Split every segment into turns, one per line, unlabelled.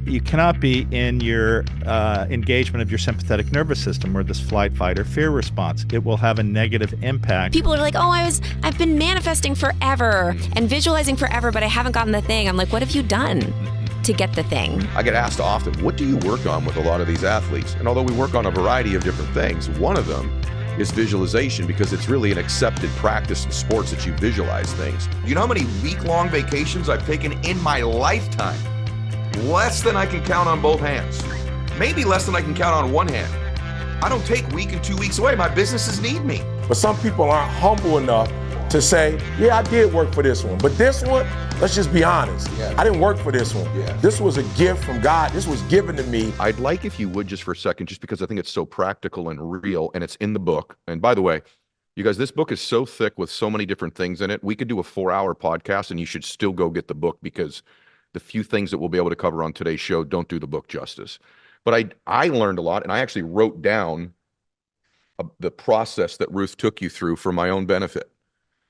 you cannot be in your engagement of your sympathetic nervous system or this flight, fight, or fear response. It will have a negative impact.
People are like, oh, I've been manifesting forever and visualizing forever, but I haven't gotten the thing. I'm like, what have you done to get the thing?
I get asked often, what do you work on with a lot of these athletes? And although we work on a variety of different things, one of them is visualization, because it's really an accepted practice in sports that you visualize things.
You know how many week-long vacations I've taken in my lifetime? Less than I can count on both hands. Maybe less than I can count on one hand. I don't take week and 2 weeks away. My businesses need me.
But some people aren't humble enough to say, yeah, I did work for this one. But this one, let's just be honest. Yeah. I didn't work for this one. Yeah. This was a gift from God. This was given to me.
I'd like, if you would, just for a second, just because I think it's so practical and real, and it's in the book. And by the way, you guys, this book is so thick with so many different things in it. We could do a 4-hour podcast and you should still go get the book, because the few things that we'll be able to cover on today's show don't do the book justice. But I learned a lot, and I actually wrote down the process that Ruth took you through for my own benefit.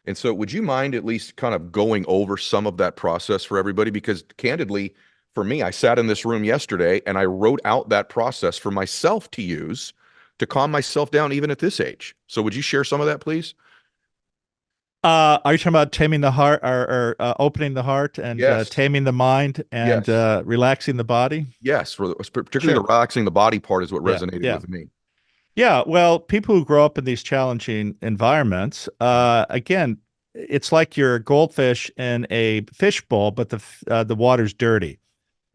And so would you mind at least kind of going over some of that process for everybody? Because candidly, for me, I sat in this room yesterday and I wrote out that process for myself to use to calm myself down even at this age. So would you share some of that, please?
Are you talking about taming the heart, or opening the heart, and
Yes.
taming the mind, and
Yes.
relaxing the body?
Yes, particularly the relaxing the body part is what resonated with me.
Yeah, well, people who grow up in these challenging environments, again, it's like you're a goldfish in a fishbowl, but the water's dirty.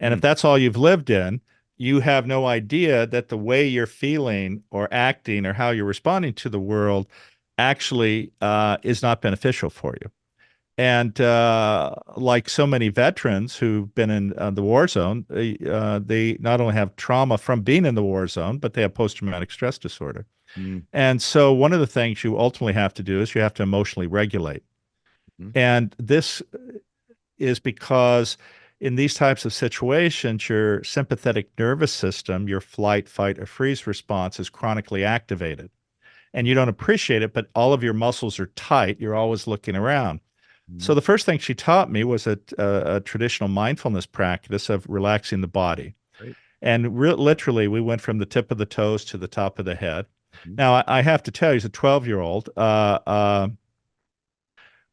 And if that's all you've lived in, you have no idea that the way you're feeling or acting or how you're responding to the world actually is not beneficial for you. And like so many veterans who've been in the war zone, they not only have trauma from being in the war zone, but they have post-traumatic stress disorder. And so one of the things you ultimately have to do is you have to emotionally regulate. And this is because in these types of situations, your sympathetic nervous system, your flight, fight, or freeze response is chronically activated. And you don't appreciate it, but all of your muscles are tight. You're always looking around. So the first thing she taught me was a traditional mindfulness practice of relaxing the body.
Right.
And literally, we went from the tip of the toes to the top of the head. Now, I have to tell you, as a 12-year-old, I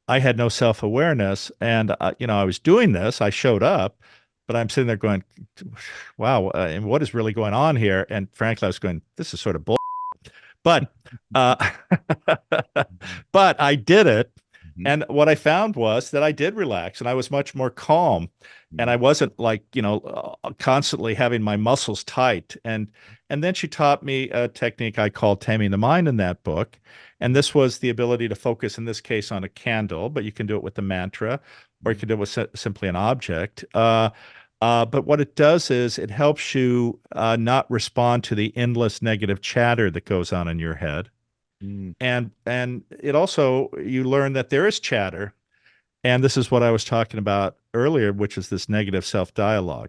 had no self-awareness. And, I was doing this. I showed up, but I'm sitting there going, wow, and what is really going on here? And frankly, I was going, this is sort of bull. But, but I did it. And what I found was that I did relax, and I was much more calm, and I wasn't like, constantly having my muscles tight. And then she taught me a technique I call taming the mind in that book. And this was the ability to focus, in this case, on a candle, but you can do it with the mantra, or you can do it with simply an object. But what it does is it helps you not respond to the endless negative chatter that goes on in your head. And it also, you learn that there is chatter. And this is what I was talking about earlier, which is this negative self-dialogue.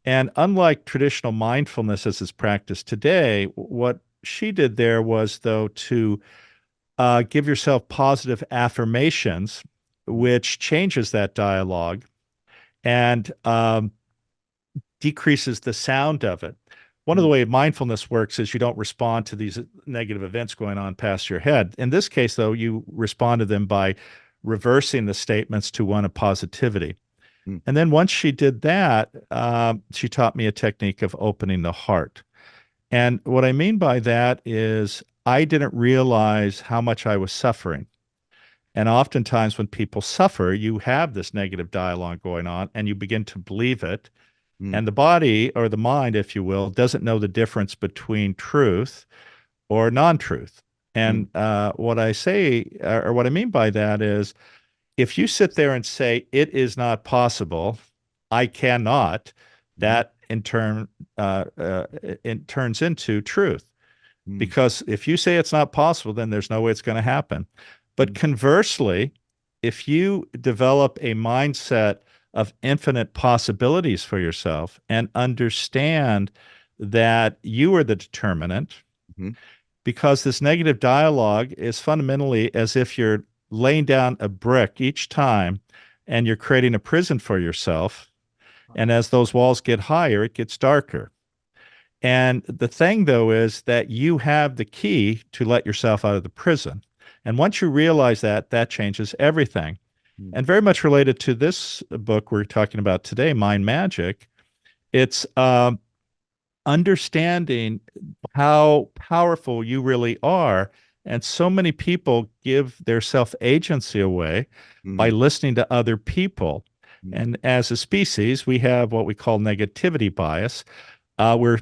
And unlike traditional mindfulness as is practiced today, what she did there was, though, to give yourself positive affirmations, which changes that dialogue and decreases the sound of it. One of the way mindfulness works is you don't respond to these negative events going on past your head. In this case, though, you respond to them by reversing the statements to one of positivity. And then once she did that, she taught me a technique of opening the heart. And what I mean by that is I didn't realize how much I was suffering. And oftentimes when people suffer, you have this negative dialogue going on and you begin to believe it. And the body, or the mind, if you will, doesn't know the difference between truth or non-truth. And what I say, or what I mean by that is, if you sit there and say, it is not possible, I cannot, that in turn, it turns into truth. Because if you say it's not possible, then there's no way it's going to happen. But conversely, if you develop a mindset of infinite possibilities for yourself and understand that you are the determinant, because this negative dialogue is fundamentally as if you're laying down a brick each time and you're creating a prison for yourself. And as those walls get higher, it gets darker. And the thing, though, is that you have the key to let yourself out of the prison. And once you realize that, that changes everything. And very much related to this book we're talking about today, Mind Magic, it's understanding how powerful you really are. And so many people give their self-agency away by listening to other people. And as a species, we have what we call negativity bias, where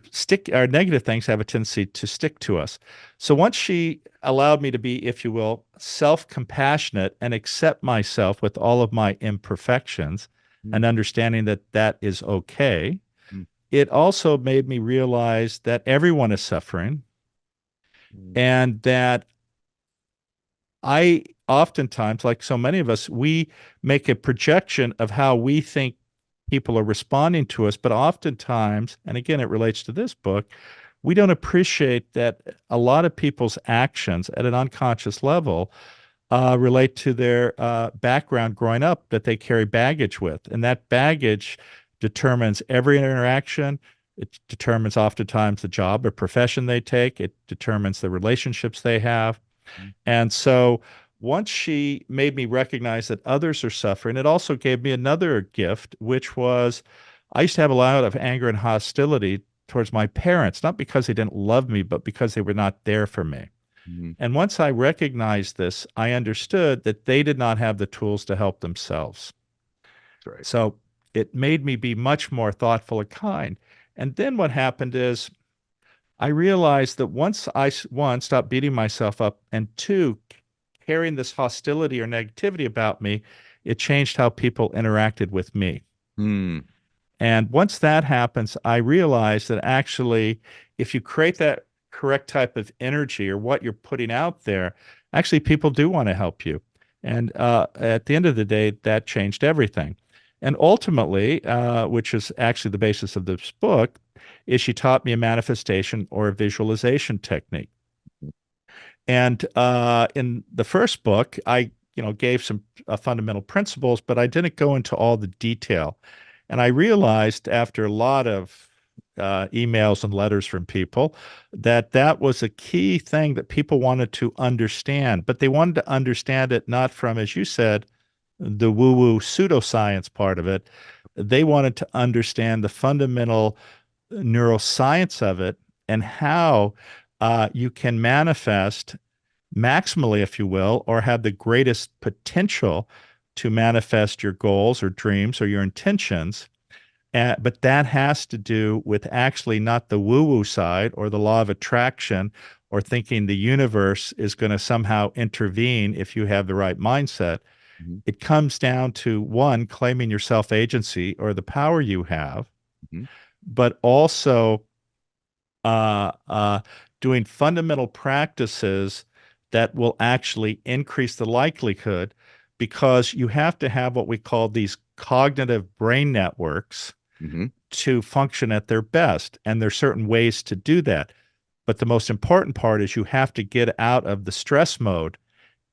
our negative things have a tendency to stick to us. So once she allowed me to be, if you will, self-compassionate and accept myself with all of my imperfections and understanding that that is okay, it also made me realize that everyone is suffering and that I oftentimes, like so many of us, we make a projection of how we think people are responding to us, but oftentimes, and again, it relates to this book, we don't appreciate that a lot of people's actions at an unconscious level relate to their background growing up that they carry baggage with. And that baggage determines every interaction. It determines oftentimes the job or profession they take. It determines the relationships they have. And so once she made me recognize that others are suffering, it also gave me another gift, which was I used to have a lot of anger and hostility towards my parents, not because they didn't love me, but because they were not there for me. And once I recognized this, I understood that they did not have the tools to help themselves.
Right.
So it made me be much more thoughtful and kind. And then what happened is I realized that once I, one, stopped beating myself up, and two, carrying this hostility or negativity about me, it changed how people interacted with me. And once that happens, I realized that actually, if you create that correct type of energy or what you're putting out there, actually people do want to help you. And at the end of the day, that changed everything. And ultimately, which is actually the basis of this book, is she taught me a manifestation or a visualization technique. And in the first book, I gave some fundamental principles, but I didn't go into all the detail. And I realized after a lot of emails and letters from people that that was a key thing that people wanted to understand, but they wanted to understand it not from, as you said, the woo-woo pseudoscience part of it. They wanted to understand the fundamental neuroscience of it and how you can manifest maximally, if you will, or have the greatest potential to manifest your goals or dreams or your intentions. But that has to do with actually not the woo-woo side or the law of attraction or thinking the universe is going to somehow intervene if you have the right mindset. It comes down to, one, claiming your self-agency or the power you have, but also doing fundamental practices that will actually increase the likelihood, because you have to have what we call these cognitive brain networks to function at their best. And there's certain ways to do that. But the most important part is you have to get out of the stress mode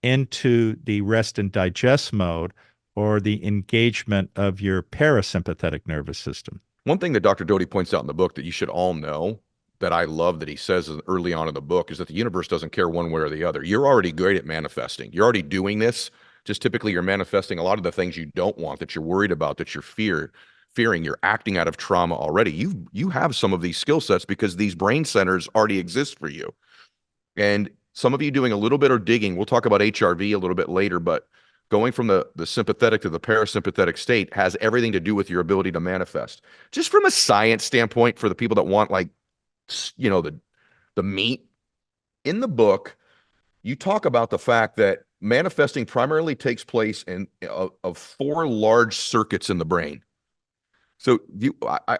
into the rest and digest mode, or the engagement of your parasympathetic nervous system.
One thing that Dr. Doty points out in the book that you should all know, that I love that he says early on in the book, is that the universe doesn't care one way or the other. You're already great at manifesting. You're already doing this. Just typically you're manifesting a lot of the things you don't want, that you're worried about, that you're fearing. You're acting out of trauma already. You have some of these skill sets because these brain centers already exist for you. And some of you doing a little bit of digging, we'll talk about HRV a little bit later, but going from the sympathetic to the parasympathetic state has everything to do with your ability to manifest. Just from a science standpoint, for the people that want, like, the meat in the book, you talk about the fact that manifesting primarily takes place in of four large circuits in the brain. So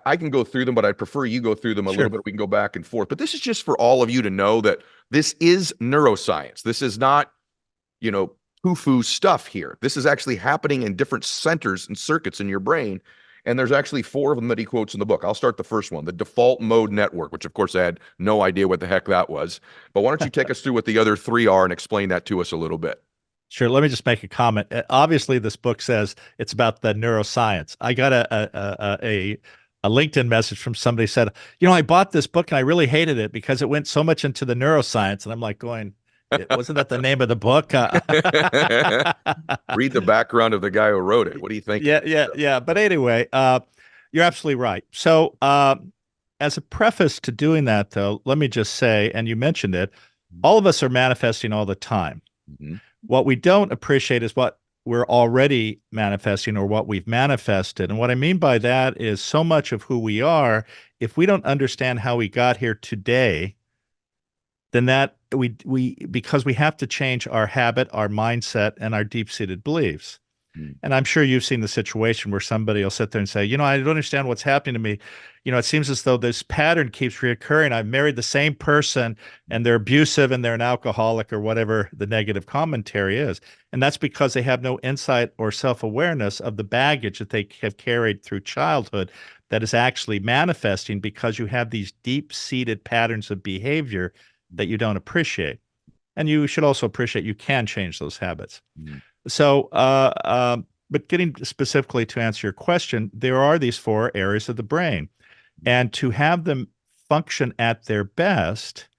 I can go through them, but I'd prefer you go through them a little bit. We can go back and forth. But this is just for all of you to know that this is neuroscience. This is not, poo-foo stuff here. This is actually happening in different centers and circuits in your brain. And there's actually four of them that he quotes in the book. I'll start the first one, the default mode network, which of course I had no idea what the heck that was. But why don't you take us through what the other three are and explain that to us a little bit?
Sure. Let me just make a comment. Obviously, this book says it's about the neuroscience. I got a LinkedIn message from somebody said, I bought this book and I really hated it because it went so much into the neuroscience. And I'm like going, wasn't that the name of the book?
Read the background of the guy who wrote it. What do you think?
Yeah. But anyway, you're absolutely right. So, as a preface to doing that, though, let me just say, and you mentioned it, all of us are manifesting all the time.
Mm-hmm.
What we don't appreciate is what we're already manifesting or what we've manifested. And what I mean by that is so much of who we are, if we don't understand how we got here today, then that because we have to change our habit, our mindset, and our deep-seated beliefs. And I'm sure you've seen the situation where somebody will sit there and say, I don't understand what's happening to me. It seems as though this pattern keeps reoccurring. I've married the same person and they're abusive and they're an alcoholic or whatever the negative commentary is. And that's because they have no insight or self-awareness of the baggage that they have carried through childhood that is actually manifesting because you have these deep-seated patterns of behavior that you don't appreciate. And you should also appreciate you can change those habits. So, but getting specifically to answer your question, there are these 4 areas of the brain. And to have them function at their best,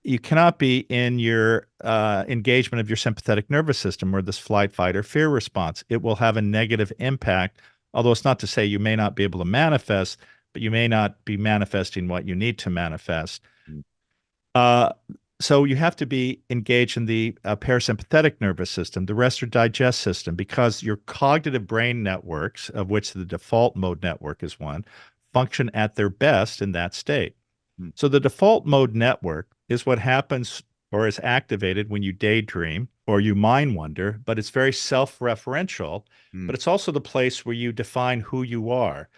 you cannot be in your engagement of your sympathetic nervous system or this flight, fight, or fear response. It will have a negative impact, although it's not to say you may not be able to manifest, but you may not be manifesting what you need to manifest. So you have to be engaged in the parasympathetic nervous system, the rest or digest system, because your cognitive brain networks, of which the default mode network is one, function at their best in that state. So the default mode network is what happens or is activated when you daydream or you mind wander, but it's very self-referential, but it's also the place where you define who you are.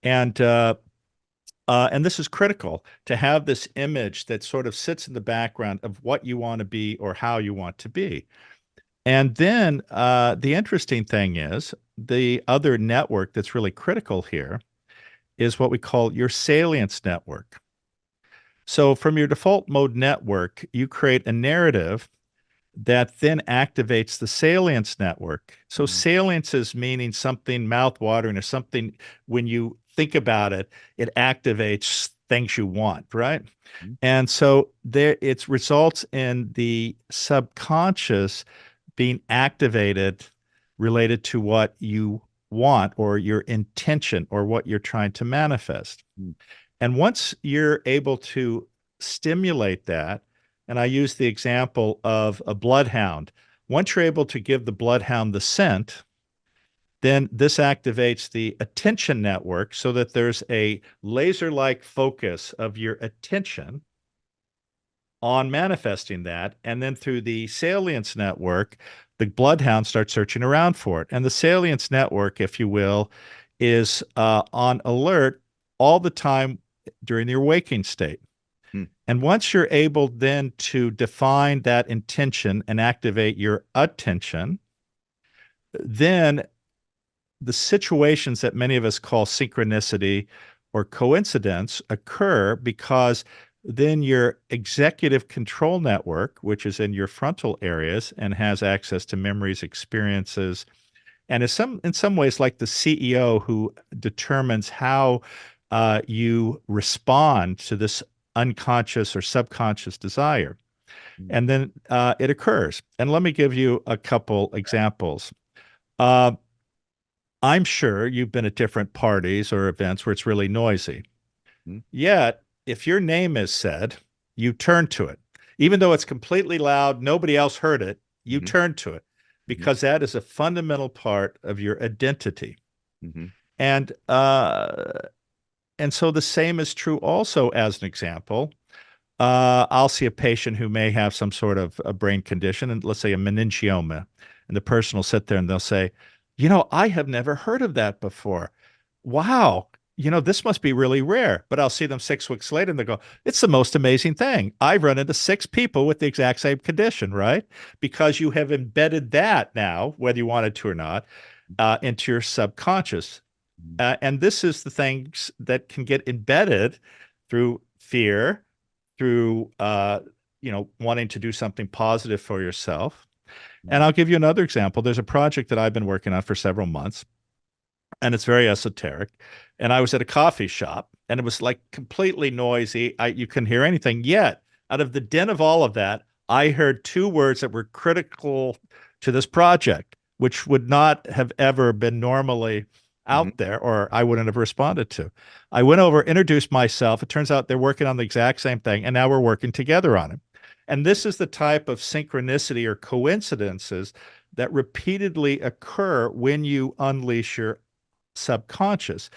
And this is critical to have this image that sort of sits in the background of what you want to be or how you want to be. And then the interesting thing is the other network that's really critical here is what we call your salience network. So from your default mode network, you create a narrative that then activates the salience network. So salience is meaning something mouth-watering or something when you think about it, it activates things you want, right? And so it results in the subconscious being activated related to what you want or your intention or what you're trying to manifest. And once you're able to stimulate that, and I use the example of a bloodhound, once you're able to give the bloodhound the scent, then this activates the attention network so that there's a laser-like focus of your attention on manifesting that. And then through the salience network, the bloodhound starts searching around for it. And the salience network, if you will, is on alert all the time during your waking state. And once you're able then to define that intention and activate your attention, then the situations that many of us call synchronicity or coincidence occur because then your executive control network, which is in your frontal areas and has access to memories, experiences, and is in some ways like the CEO who determines how you respond to this unconscious or subconscious desire. And then it occurs. And let me give you a couple examples. I'm sure you've been at different parties or events where it's really noisy. Yet, if your name is said, you turn to it. Even though it's completely loud, nobody else heard it, you turn to it because that is a fundamental part of your identity. And so the same is true also as an example. I'll see a patient who may have some sort of a brain condition, and let's say a meningioma, and the person will sit there and they'll say, I have never heard of that before. Wow. This must be really rare. But I'll see them 6 weeks later and they go, it's the most amazing thing. I've run into 6 people with the exact same condition, right? Because you have embedded that now, whether you wanted to or not, into your subconscious. And this is the things that can get embedded through fear, through, wanting to do something positive for yourself. And I'll give you another example. There's a project that I've been working on for several months, and it's very esoteric. And I was at a coffee shop, and it was like completely noisy. You couldn't hear anything. Yet, out of the din of all of that, I heard two words that were critical to this project, which would not have ever been normally out there, or I wouldn't have responded to. I went over, introduced myself. It turns out they're working on the exact same thing, and now we're working together on it. And this is the type of synchronicity or coincidences that repeatedly occur when you unleash your subconscious,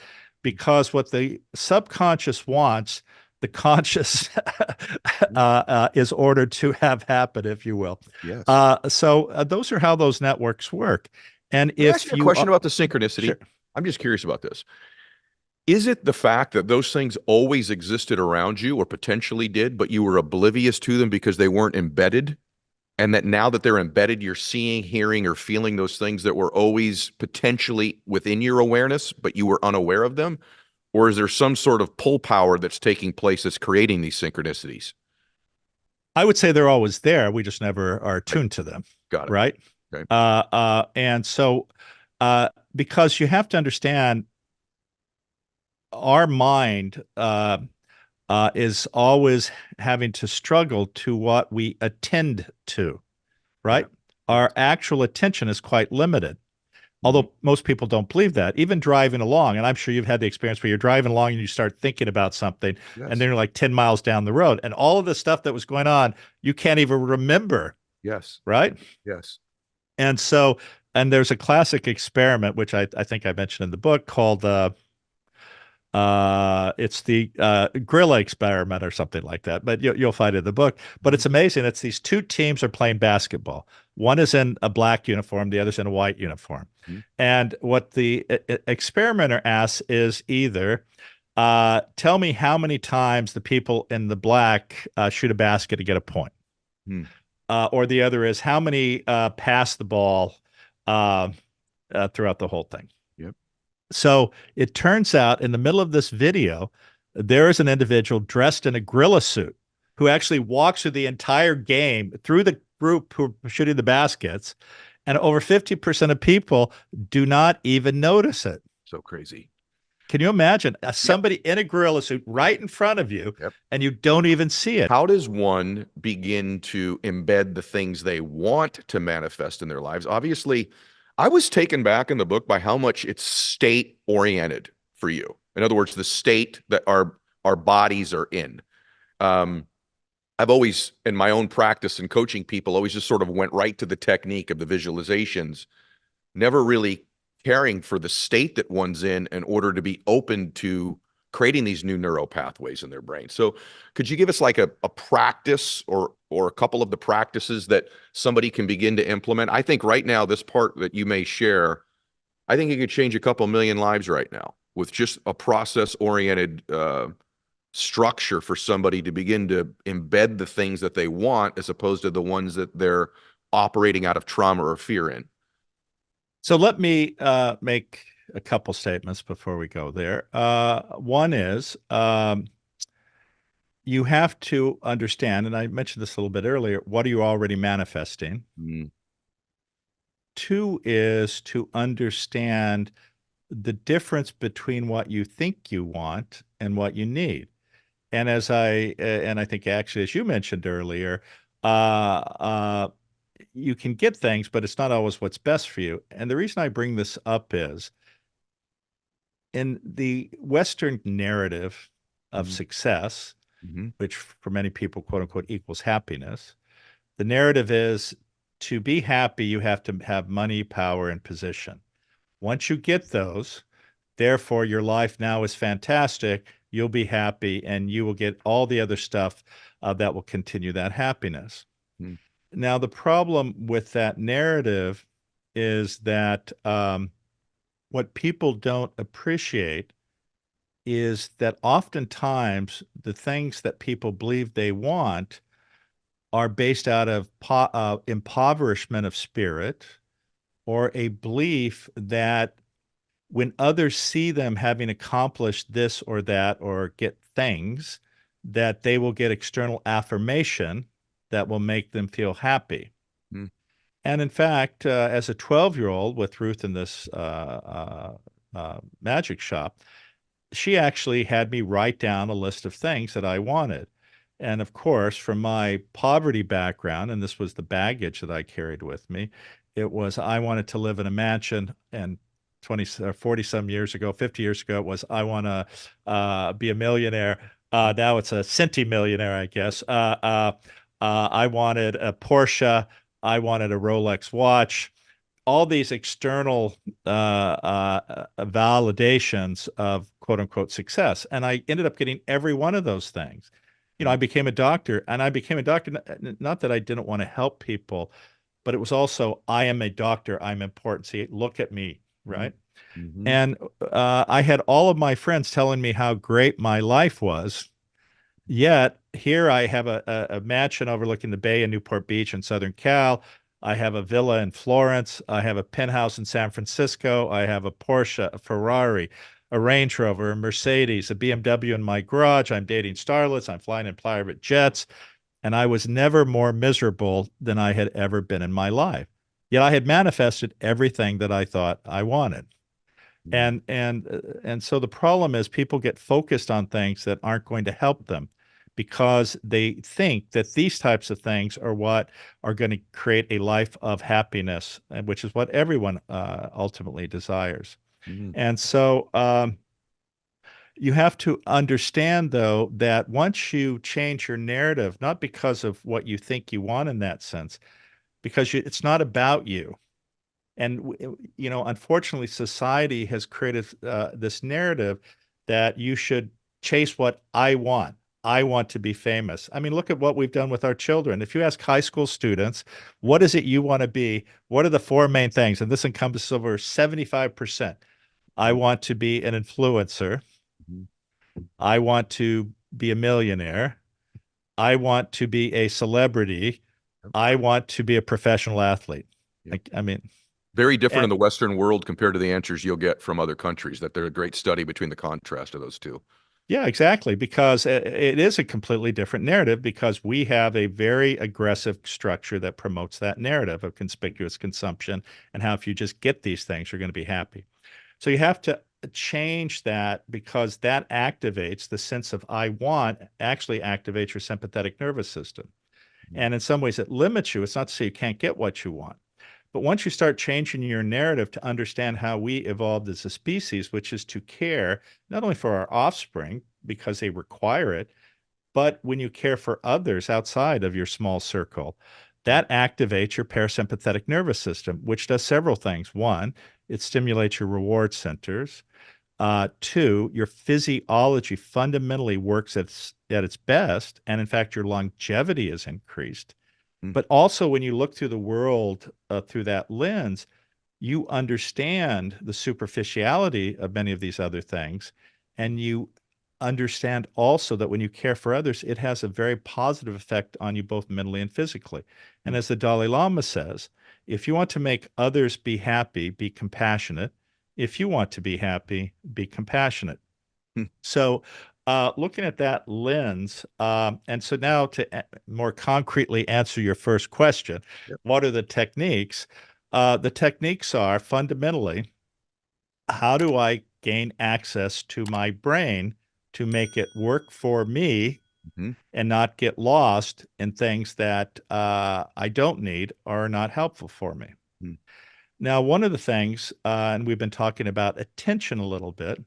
because what the subconscious wants, the conscious is ordered to have happen, if you will.
Yes.
So those are how those networks work. And
Can I ask you a question about the synchronicity?
Sure.
I'm just curious about this. Is it the fact that those things always existed around you or potentially did, but you were oblivious to them because they weren't embedded? And that now that they're embedded, you're seeing, hearing, or feeling those things that were always potentially within your awareness, but you were unaware of them? Or is there some sort of pull power that's taking place that's creating these synchronicities?
I would say they're always there. We just never are attuned to them.
Got it.
Right.
Okay.
And so because you have to understand, our mind is always having to struggle to what we attend to, right? Yeah. Our actual attention is quite limited, although most people don't believe that. Even driving along, and I'm sure you've had the experience where you're driving along and you start thinking about something, and then you're like 10 miles down the road, and all of the stuff that was going on, you can't even remember.
Yes.
Right?
Yes.
And so, and there's a classic experiment, which I think I mentioned in the book, called it's the gorilla experiment or something like that, but you'll find it in the book. But it's amazing. It's these two teams are playing basketball. One is in a black uniform, the other's in a white uniform. And what the experimenter asks is either, tell me how many times the people in the black shoot a basket to get a point. Or the other is, how many pass the ball throughout the whole thing. So it turns out in the middle of this video, there is an individual dressed in a gorilla suit who actually walks through the entire game through the group who are shooting the baskets. And over 50% of people do not even notice it.
So crazy.
Can you imagine somebody in a gorilla suit right in front of you and you don't even see it?
How does one begin to embed the things they want to manifest in their lives? Obviously, I was taken back in the book by how much it's state oriented for you. In other words, the state that our bodies are in. I've always, in my own practice and coaching people, always just sort of went right to the technique of the visualizations, never really caring for the state that one's in order to be open to creating these new neural pathways in their brain. So could you give us like a practice or a couple of the practices that somebody can begin to implement? I think right now, this part that you may share, I think it could change a couple million lives right now with just a process-oriented structure for somebody to begin to embed the things that they want as opposed to the ones that they're operating out of trauma or fear in.
So let me make a couple statements before we go there. One is you have to understand, and I mentioned this a little bit earlier, what are you already manifesting? Two is to understand the difference between what you think you want and what you need. And as I think actually, as you mentioned earlier, you can get things, but it's not always what's best for you. And the reason I bring this up is, in the Western narrative of success, which for many people, quote unquote, equals happiness, the narrative is to be happy, you have to have money, power, and position. Once you get those, therefore your life now is fantastic, you'll be happy, and you will get all the other stuff that will continue that happiness. Now, the problem with that narrative is that what people don't appreciate is that oftentimes the things that people believe they want are based out of impoverishment of spirit, or a belief that when others see them having accomplished this or that or get things, that they will get external affirmation that will make them feel happy. And in fact, as a 12-year-old with Ruth in this magic shop, she actually had me write down a list of things that I wanted. And of course, from my poverty background, and this was the baggage that I carried with me, it was I wanted to live in a mansion. And 20 or 40 some years ago, 50 years ago, it was I want to be a millionaire. Now it's a centimillionaire, I guess. I wanted a Porsche. I wanted a Rolex watch. All these external validations of quote unquote success. And I ended up getting every one of those things. I became a doctor, and I became a doctor, not that I didn't want to help people, but it was also, I am a doctor. I'm important. See, look at me, right?
Mm-hmm.
And I had all of my friends telling me how great my life was. Yet here I have a mansion overlooking the bay in Newport Beach in Southern Cal. I have a villa in Florence. I have a penthouse in San Francisco. I have a Porsche, a Ferrari, a Range Rover, a Mercedes, a BMW in my garage. I'm dating starlets. I'm flying in private jets. And I was never more miserable than I had ever been in my life. Yet I had manifested everything that I thought I wanted. And so the problem is people get focused on things that aren't going to help them because they think that these types of things are what are going to create a life of happiness, which is what everyone ultimately desires. And so you have to understand, though, that once you change your narrative, not because of what you think you want in that sense, because it's not about you. And, unfortunately, society has created this narrative that you should chase what I want. I want to be famous. I mean, look at what we've done with our children. If you ask high school students, what is it you want to be? What are the four main things? And this encompasses over 75%. I want to be an influencer. I want to be a millionaire. I want to be a celebrity. I want to be a professional athlete. I mean,
very different in the Western world compared to the answers you'll get from other countries, that they're a great study between the contrast of those two.
Yeah, exactly. Because it is a completely different narrative because we have a very aggressive structure that promotes that narrative of conspicuous consumption and how if you just get these things, you're going to be happy. So you have to change that because that activates the sense of I want, actually activates your sympathetic nervous system. And in some ways it limits you. It's not to say you can't get what you want. But once you start changing your narrative to understand how we evolved as a species, which is to care not only for our offspring because they require it, but when you care for others outside of your small circle, that activates your parasympathetic nervous system, which does several things. One, it stimulates your reward centers. Two, your physiology fundamentally works at its best. And in fact, your longevity is increased. But also when you look through the world through that lens, you understand the superficiality of many of these other things. And you understand also that when you care for others, it has a very positive effect on you both mentally and physically. And as the Dalai Lama says, if you want to make others be happy, be compassionate. If you want to be happy, be compassionate. So looking at that lens, and so now to more concretely answer your first question, what are the techniques? The techniques are fundamentally, how do I gain access to my brain to make it work for me and not get lost in things that I don't need or are not helpful for me? Now, one of the things, and we've been talking about attention a little bit,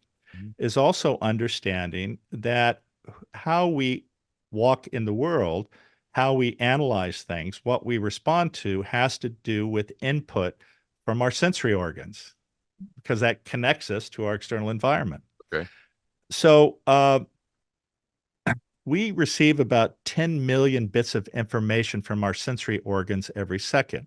is also understanding that how we walk in the world, how we analyze things, what we respond to has to do with input from our sensory organs, because that connects us to our external environment.
Okay.
So we receive about 10 million bits of information from our sensory organs every second.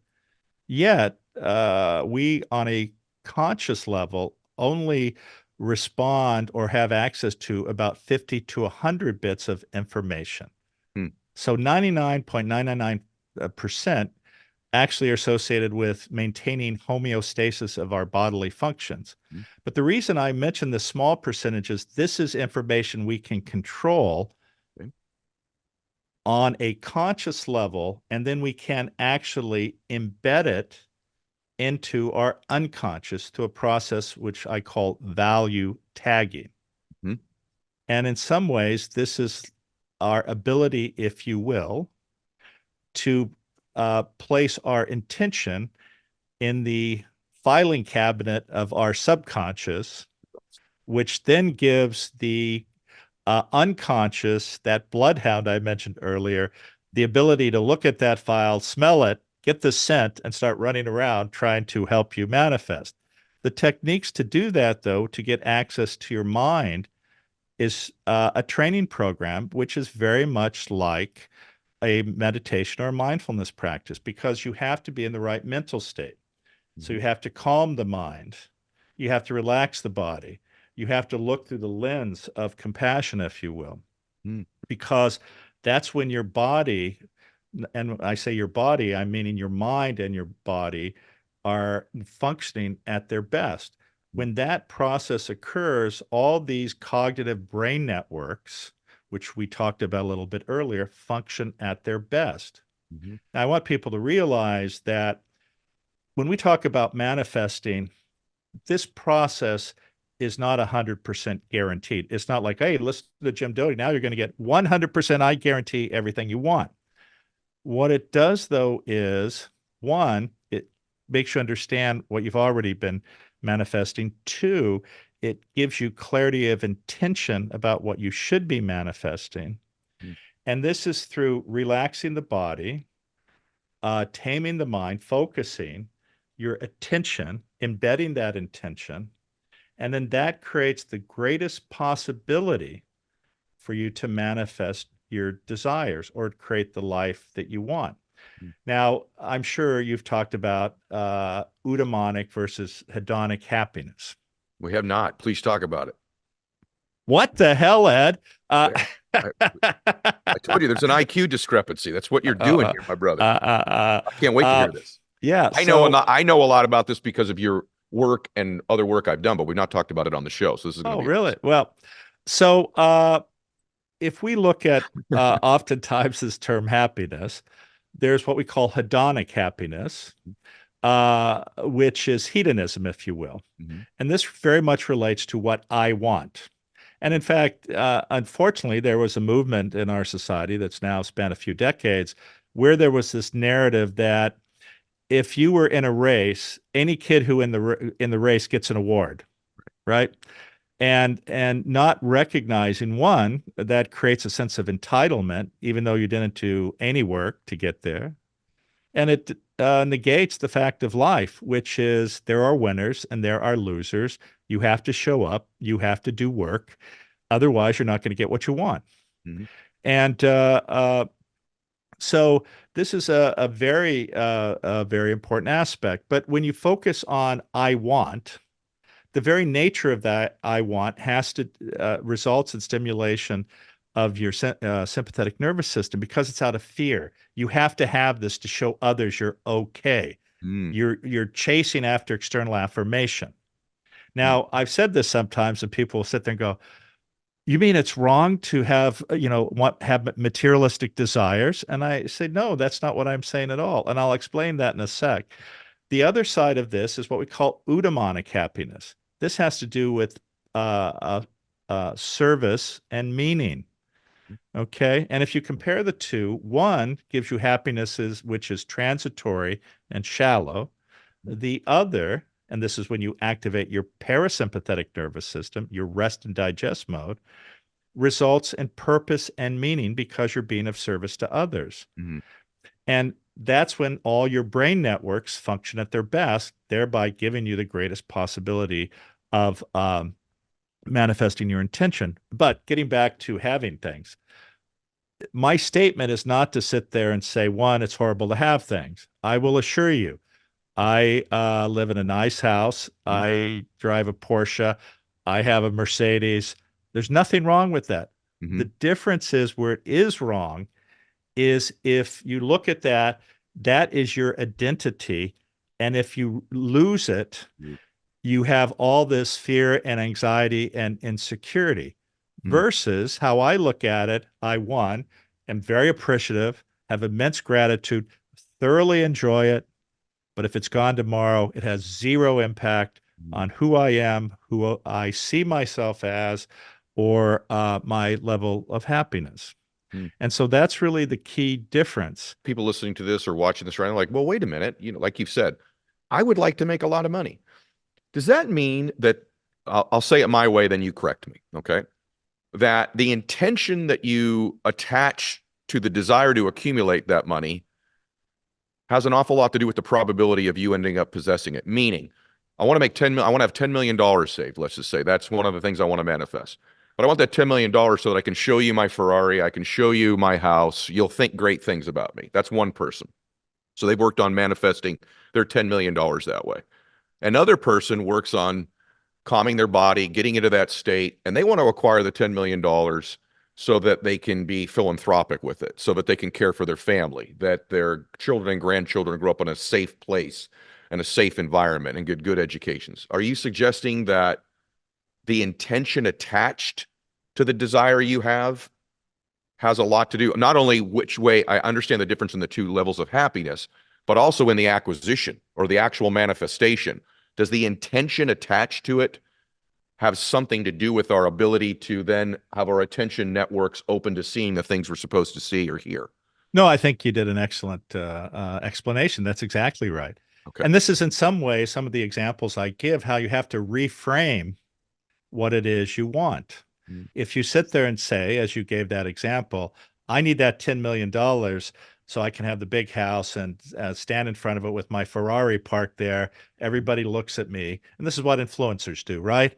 Yet we, on a conscious level, only respond or have access to about 50 to 100 bits of information. So 99.999% actually are associated with maintaining homeostasis of our bodily functions. But the reason I mention the small percentages, this is information we can control on a conscious level, and then we can actually embed it into our unconscious to a process which I call value tagging.
Mhm.
And in some ways, this is our ability, if you will, to place our intention in the filing cabinet of our subconscious, which then gives the unconscious, that bloodhound I mentioned earlier, the ability to look at that file, smell it, get the scent, and start running around trying to help you manifest. The techniques to do that, though, to get access to your mind, is a training program, which is very much like a meditation or a mindfulness practice, because you have to be in the right mental state. So you have to calm the mind. You have to relax the body. You have to look through the lens of compassion, if you will, because that's when your body, and when I say your body, I'm meaning your mind and your body, are functioning at their best. When that process occurs, all these cognitive brain networks, which we talked about a little bit earlier, function at their best. Now, I want people to realize that when we talk about manifesting, this process is not 100% guaranteed. It's not like, hey, listen to Jim Doty. Now you're going to get 100%, I guarantee everything you want. What it does, though, is one, it makes you understand what you've already been manifesting. Two, it gives you clarity of intention about what you should be manifesting. And this is through relaxing the body, taming the mind, focusing your attention, embedding that intention, and then that creates the greatest possibility for you to manifest your desires or create the life that you want. Now, I'm sure you've talked about eudaimonic versus hedonic happiness.
We have not. Please talk about it.
What the hell, Ed?
I told you there's an IQ discrepancy. That's what you're doing here, my brother. I can't wait to hear this.
Yeah,
I know a lot about this because of your work and other work I've done, but we've not talked about it on the show. So this is going to be
really? Well, so if we look at oftentimes this term happiness, there's what we call hedonic happiness, which is hedonism, if you will. And this very much relates to what I want. And in fact, unfortunately, there was a movement in our society that's now spanned a few decades where there was this narrative that if you were in a race, any kid who in the race gets an award, right? And not recognizing, one, that creates a sense of entitlement, even though you didn't do any work to get there. And it negates the fact of life, which is there are winners and there are losers. You have to show up. You have to do work. Otherwise, you're not going to get what you want. And so this is a very important aspect. But when you focus on I want, the very nature of that I want has to results in stimulation of your sympathetic nervous system because it's out of fear. You have to have this to show others you're okay. You're chasing after external affirmation. Now, I've said this sometimes, and people will sit there and go, "You mean it's wrong to have have materialistic desires?" And I say, "No, that's not what I'm saying at all." And I'll explain that in a sec. The other side of this is what we call eudaimonic happiness. This has to do with service and meaning. Okay. And if you compare the two, one gives you happiness which is transitory and shallow. The other, and this is when you activate your parasympathetic nervous system, your rest and digest mode, results in purpose and meaning because you're being of service to others. And that's when all your brain networks function at their best, thereby giving you the greatest possibility of manifesting your intention. But getting back to having things, my statement is not to sit there and say, one, it's horrible to have things. I will assure you, I live in a nice house. I drive a Porsche. I have a Mercedes. There's nothing wrong with that. The difference is where it is wrong is if you look at that, that is your identity. And if you lose it, you have all this fear and anxiety and insecurity versus how I look at it. I won am very appreciative, have immense gratitude, thoroughly enjoy it. But if it's gone tomorrow, it has zero impact on who I am, who I see myself as, or my level of happiness. And so that's really the key difference.
People listening to this or watching this right now, like, well, wait a minute. Like you've said, I would like to make a lot of money. Does that mean that, I'll say it my way, then you correct me, okay? That the intention that you attach to the desire to accumulate that money has an awful lot to do with the probability of you ending up possessing it. Meaning, I want to make I want to have $10 million saved, let's just say. That's one of the things I want to manifest. But I want that $10 million so that I can show you my Ferrari, I can show you my house, you'll think great things about me. That's one person. So they've worked on manifesting their $10 million that way. Another person works on calming their body, getting into that state, and they want to acquire the $10 million so that they can be philanthropic with it, so that they can care for their family, that their children and grandchildren grow up in a safe place and a safe environment and get good educations. Are you suggesting that the intention attached to the desire you have has a lot to do, not only which way, I understand the difference in the two levels of happiness, but also in the acquisition or the actual manifestation? Does the intention attached to it have something to do with our ability to then have our attention networks open to seeing the things we're supposed to see or hear?
No, I think you did an excellent explanation. That's exactly right.
Okay.
And this is in some ways, some of the examples I give, how you have to reframe what it is you want. If you sit there and say, as you gave that example, I need that $10 million so I can have the big house and stand in front of it with my Ferrari parked there. Everybody looks at me. And this is what influencers do, right?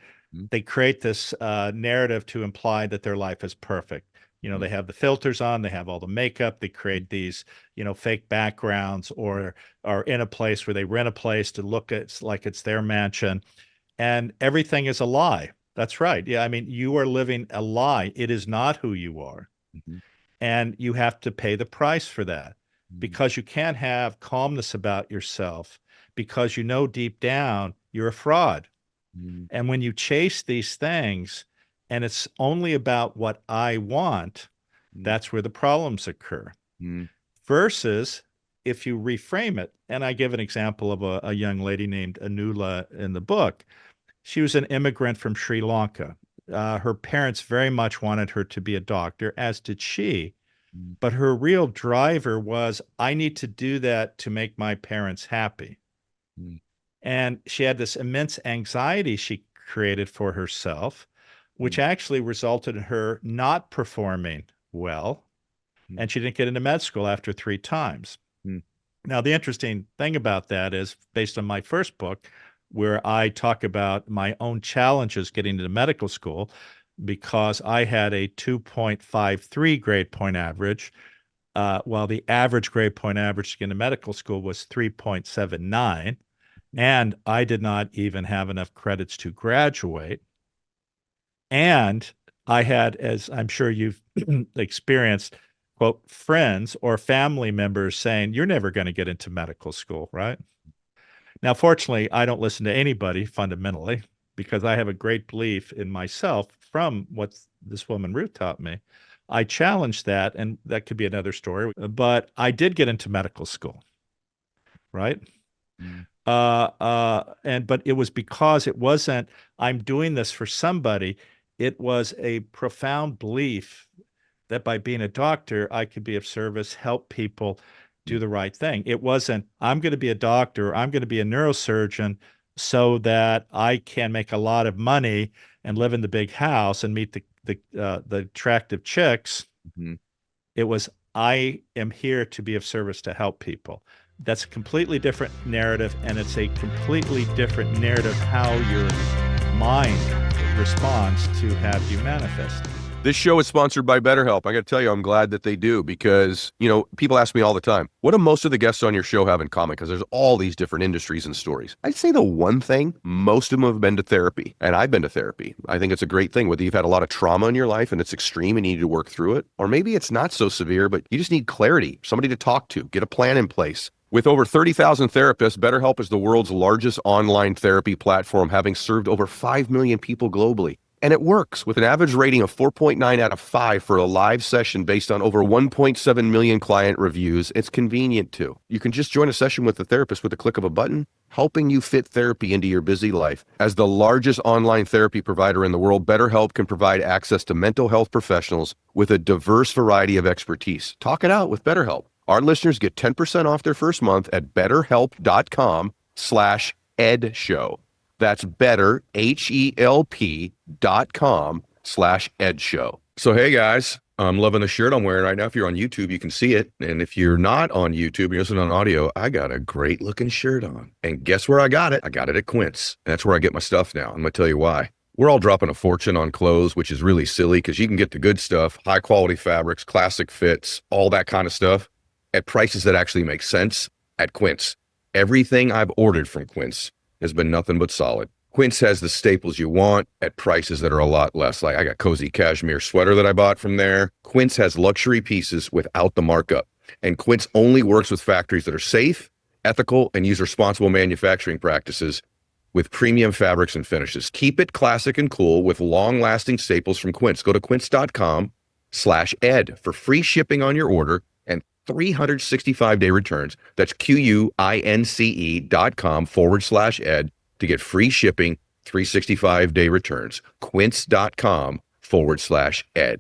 They create this narrative to imply that their life is perfect. They have the filters on, they have all the makeup, they create these, fake backgrounds, or are in a place where they rent a place to look at like it's their mansion, and everything is a lie. That's right. Yeah, I mean, you are living a lie. It is not who you are. And you have to pay the price for that, because you can't have calmness about yourself, because deep down you're a fraud. And when you chase these things and it's only about what I want, that's where the problems occur. Versus if you reframe it, and I give an example of a young lady named Anula in the book. She was an immigrant from Sri Lanka. Her parents very much wanted her to be a doctor, as did she. But her real driver was, I need to do that to make my parents happy. And she had this immense anxiety she created for herself, which actually resulted in her not performing well. And she didn't get into med school after 3 times. Now, the interesting thing about that is, based on my first book, where I talk about my own challenges getting into medical school, because I had a 2.53 grade point average, while the average grade point average to get into medical school was 3.79. And I did not even have enough credits to graduate. And I had, as I'm sure you've experienced, quote, friends or family members saying, you're never going to get into medical school, right? Now, fortunately, I don't listen to anybody fundamentally, because I have a great belief in myself from what this woman Ruth taught me. I challenged that, and that could be another story, but I did get into medical school, right? But it was because it wasn't, I'm doing this for somebody. It was a profound belief that by being a doctor, I could be of service, help people do the right thing. It wasn't, I'm going to be a doctor, I'm going to be a neurosurgeon so that I can make a lot of money and live in the big house and meet the attractive chicks. It was, I am here to be of service to help people. That's a completely different narrative, and it's a completely different narrative how your mind responds to have you manifest.
This show is sponsored by BetterHelp. I got to tell you, I'm glad that they do, because, people ask me all the time, what do most of the guests on your show have in common? Because there's all these different industries and stories. I'd say the one thing, most of them have been to therapy, and I've been to therapy. I think it's a great thing, whether you've had a lot of trauma in your life and it's extreme and you need to work through it, or maybe it's not so severe, but you just need clarity, somebody to talk to, get a plan in place. With over 30,000 therapists, BetterHelp is the world's largest online therapy platform, having served over 5 million people globally. And it works with an average rating of 4.9 out of 5 for a live session based on over 1.7 million client reviews. It's convenient too. You can just join a session with the therapist with the click of a button, helping you fit therapy into your busy life. As the largest online therapy provider in the world, BetterHelp can provide access to mental health professionals with a diverse variety of expertise. Talk it out with BetterHelp. Our listeners get 10% off their first month at betterhelp.com/edshow. That's better, HELP.com/edshow. So, hey guys, I'm loving the shirt I'm wearing right now. If you're on YouTube, you can see it. And if you're not on YouTube, you're listening on audio, I got a great looking shirt on. And guess where I got it? I got it at Quince. That's where I get my stuff now. I'm going to tell you why. We're all dropping a fortune on clothes, which is really silly because you can get the good stuff, high quality fabrics, classic fits, all that kind of stuff at prices that actually make sense at Quince. Everything I've ordered from Quince has been nothing but solid. Quince has the staples you want at prices that are a lot less. Like I got cozy cashmere sweater that I bought from there. Quince has luxury pieces without the markup. And Quince only works with factories that are safe, ethical, and use responsible manufacturing practices with premium fabrics and finishes. Keep it classic and cool with long-lasting staples from Quince. Go to quince.com/ed for free shipping on your order and 365-day returns. That's QUINCE.com/ed to get free shipping, 365-day returns. Quince.com/ed.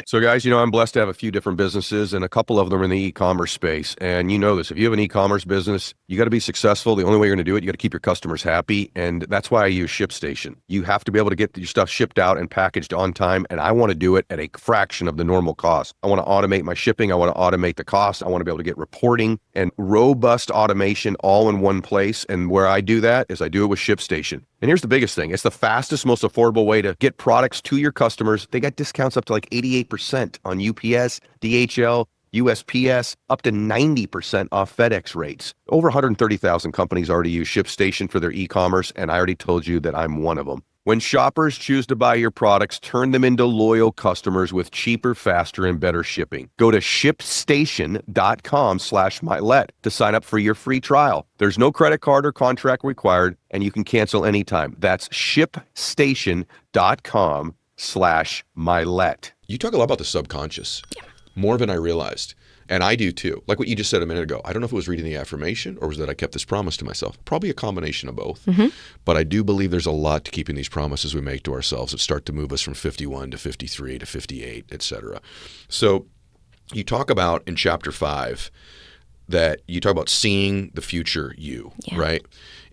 So guys, I'm blessed to have a few different businesses and a couple of them are in the e-commerce space. And you know this, if you have an e-commerce business, you got to be successful. The only way you're going to do it, you got to keep your customers happy. And that's why I use ShipStation. You have to be able to get your stuff shipped out and packaged on time. And I want to do it at a fraction of the normal cost. I want to automate my shipping. I want to automate the cost. I want to be able to get reporting and robust automation all in one place. And where I do that is I do it with ShipStation. And here's the biggest thing. It's the fastest, most affordable way to get products to your customers. They got discounts up to like 88% on UPS, DHL, USPS, up to 90% off FedEx rates. Over 130,000 companies already use ShipStation for their e-commerce, and I already told you that I'm one of them. When shoppers choose to buy your products, turn them into loyal customers with cheaper, faster, and better shipping. Go to shipstation.com/Mylett to sign up for your free trial. There's no credit card or contract required, and you can cancel anytime. That's shipstation.com/Mylett. You talk a lot about the subconscious. Yeah. More than I realized. And I do too. Like what you just said a minute ago. I don't know if it was reading the affirmation or was that I kept this promise to myself. Probably a combination of both. Mm-hmm. But I do believe there's a lot to keeping these promises we make to ourselves that start to move us from 51 to 53 to 58, et cetera. So you talk about in chapter 5 that you talk about seeing the future you, right?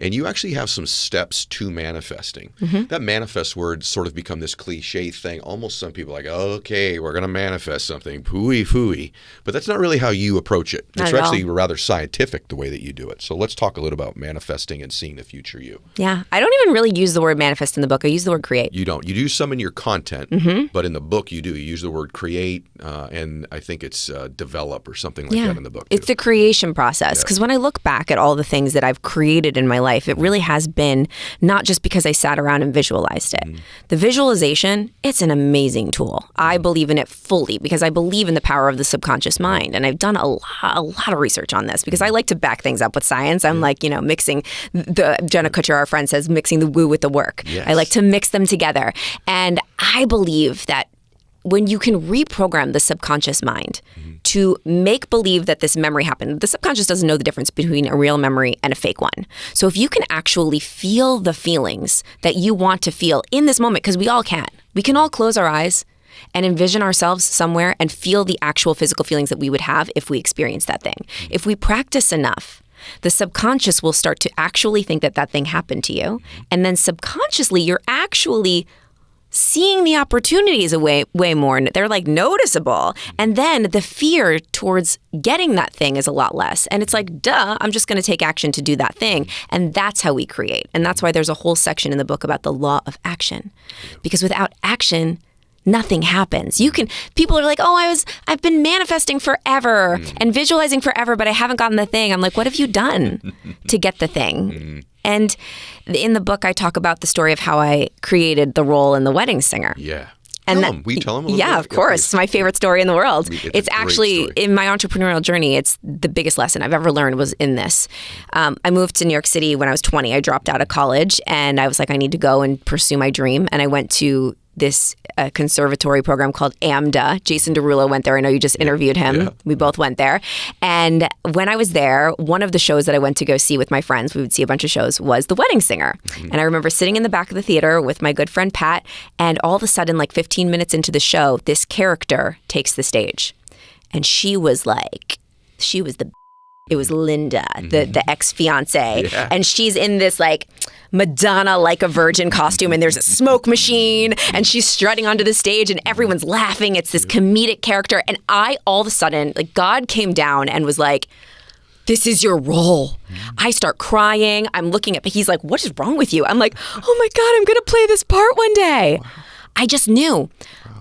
And you actually have some steps to manifesting. Mm-hmm. That manifest word sort of become this cliche thing. Almost some people are like, okay, we're going to manifest something, pooey. But that's not really how you approach it. It's actually rather scientific the way that you do it. So let's talk a little about manifesting and seeing the future you.
Yeah. I don't even really use the word manifest in the book. I use the word create.
You don't. You do some in your content, but in the book you do. You use the word create, and I think it's develop or something like that in the book.
It's the creation process. Because when I look back at all the things that I've created in my life, it really has been not just because I sat around and visualized it. The visualization, it's an amazing tool. I believe in it fully because I believe in the power of the subconscious mind. And I've done a lot of research on this because I like to back things up with science. I'm like, mixing Jenna Kutcher, our friend, says mixing the woo with the work. Yes. I like to mix them together. And I believe that when you can reprogram the subconscious mind to make believe that this memory happened, the subconscious doesn't know the difference between a real memory and a fake one. So if you can actually feel the feelings that you want to feel in this moment, because we all can. We can all close our eyes and envision ourselves somewhere and feel the actual physical feelings that we would have if we experience that thing. If we practice enough, the subconscious will start to actually think that that thing happened to you. And then subconsciously, you're actually seeing the opportunities way more. They're like noticeable. And then the fear towards getting that thing is a lot less. And it's like, duh, I'm just going to take action to do that thing. And that's how we create. And that's why there's a whole section in the book about the law of action. Because without action, nothing happens. People are like, I've been manifesting forever and visualizing forever, but I haven't gotten the thing. I'm like, what have you done to get the thing? And in the book, I talk about the story of how I created the role in The Wedding Singer.
Yeah.
And
will you tell them a little bit?
Yeah, of course. It's my favorite story in the world.
It's
actually, in my entrepreneurial journey, it's the biggest lesson I've ever learned was in this. I moved to New York City when I was 20. I dropped out of college and I was like, I need to go and pursue my dream. And I went to conservatory program called AMDA. Jason Derulo went there. I know you just interviewed him. Yeah. We both went there. And when I was there, one of the shows that I went to go see with my friends, we would see a bunch of shows, was The Wedding Singer. Mm-hmm. And I remember sitting in the back of the theater with my good friend Pat, and all of a sudden, like 15 minutes into the show, this character takes the stage. And she was it was Linda, the ex-fiance. Yeah. And she's in this like Madonna like a virgin costume, and there's a smoke machine, and she's strutting onto the stage, and everyone's laughing. It's this comedic character. And I, all of a sudden, like God came down and was like, this is your role. I start crying. I'm looking at, he's like, what is wrong with you? I'm like, oh my God, I'm going to play this part one day. Wow. I just knew.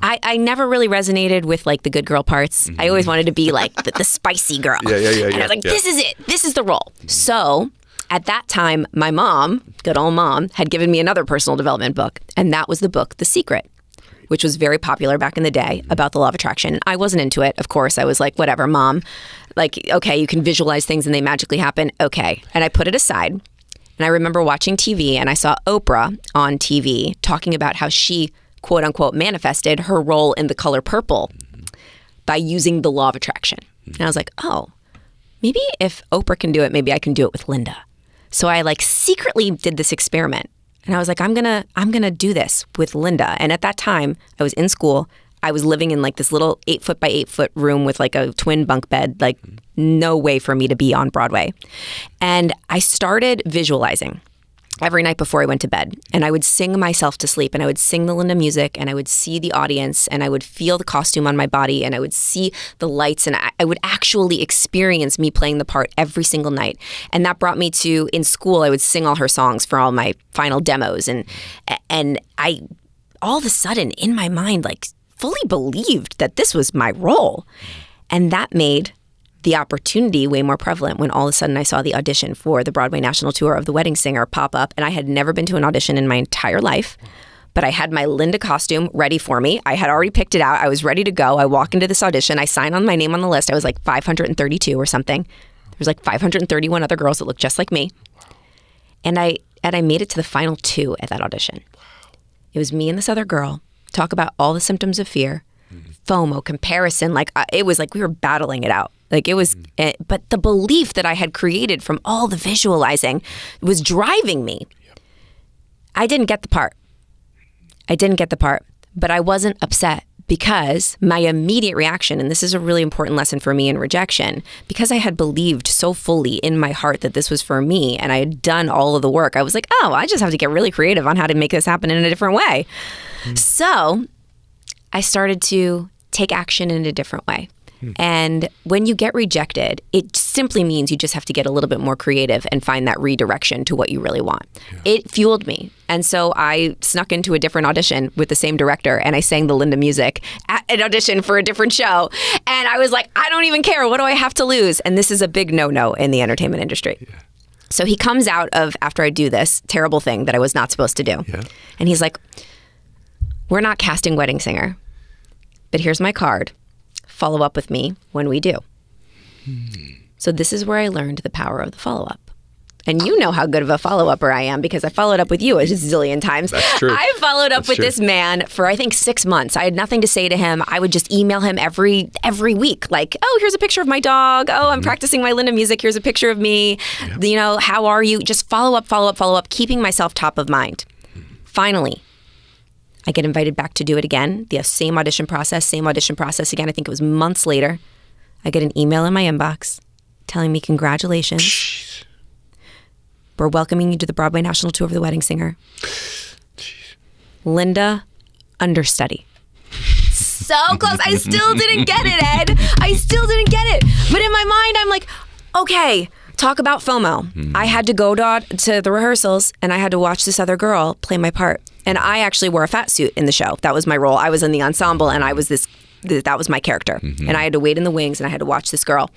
I never really resonated with like the good girl parts. I always wanted to be like the spicy girl. And I was like, this is it. This is the role. So at that time, my mom, good old mom, had given me another personal development book. And that was the book, The Secret, which was very popular back in the day about the law of attraction. I wasn't into it. Of course, I was like, whatever, mom. Like, okay, you can visualize things and they magically happen. Okay. And I put it aside. And I remember watching TV, and I saw Oprah on TV talking about how she, quote unquote, manifested her role in The Color Purple by using the law of attraction. And I was like, oh, maybe if Oprah can do it, maybe I can do it with Linda. So I like secretly did this experiment. And I was like, I'm gonna do this with Linda. And at that time, I was in school. I was living in like this little 8-foot by 8-foot room with like a twin bunk bed, like no way for me to be on Broadway. And I started visualizing every night before I went to bed. And I would sing myself to sleep, and I would sing the Linda music, and I would see the audience, and I would feel the costume on my body, and I would see the lights, and I would actually experience me playing the part every single night. And that brought me to, in school, I would sing all her songs for all my final demos. And I, all of a sudden, in my mind, like fully believed that this was my role. And that made the opportunity way more prevalent when all of a sudden I saw the audition for the Broadway National Tour of The Wedding Singer pop up. And I had never been to an audition in my entire life, but I had my Linda costume ready for me. I had already picked it out. I was ready to go. I walk into this audition. I sign on my name on the list. I was like 532 or something. There was like 531 other girls that looked just like me. And I made it to the final 2 at that audition. It was me and this other girl. Talk about all the symptoms of fear, FOMO, comparison. Like it was like we were battling it out. Like it was, but the belief that I had created from all the visualizing was driving me. I didn't get the part. But I wasn't upset, because my immediate reaction, and this is a really important lesson for me in rejection, because I had believed so fully in my heart that this was for me and I had done all of the work, I was like, oh, I just have to get really creative on how to make this happen in a different way. So I started to take action in a different way. And when you get rejected, it simply means you just have to get a little bit more creative and find that redirection to what you really want. Yeah. It fueled me. And so I snuck into a different audition with the same director, and I sang the Linda music at an audition for a different show. And I was like, I don't even care. What do I have to lose? And this is a big no-no in the entertainment industry. Yeah. So he comes out of, after I do this terrible thing that I was not supposed to do. Yeah. And he's like, we're not casting Wedding Singer, but here's my card. Follow up with me when we do. So this is where I learned the power of the follow-up. And you know how good of a follow-upper I am, because I followed up with you a zillion times. That's true. I followed up with this man for, I think, 6 months. I had nothing to say to him. I would just email him every week. Like, oh, here's a picture of my dog. Oh, I'm practicing my Linda music. Here's a picture of me. Yep. You know, how are you? Just follow up, keeping myself top of mind. Finally, I get invited back to do it again. The same audition process again. I think it was months later. I get an email in my inbox telling me, congratulations. Jeez. We're welcoming you to the Broadway National Tour of The Wedding Singer. Jeez. Linda, understudy. So close. I still didn't get it, Ed. I still didn't get it. But in my mind, I'm like, okay, talk about FOMO. I had to go to the rehearsals, and I had to watch this other girl play my part. And I actually wore a fat suit in the show. That was my role. I was in the ensemble, and I was that was my character. And I had to wait in the wings, and I had to watch this girl.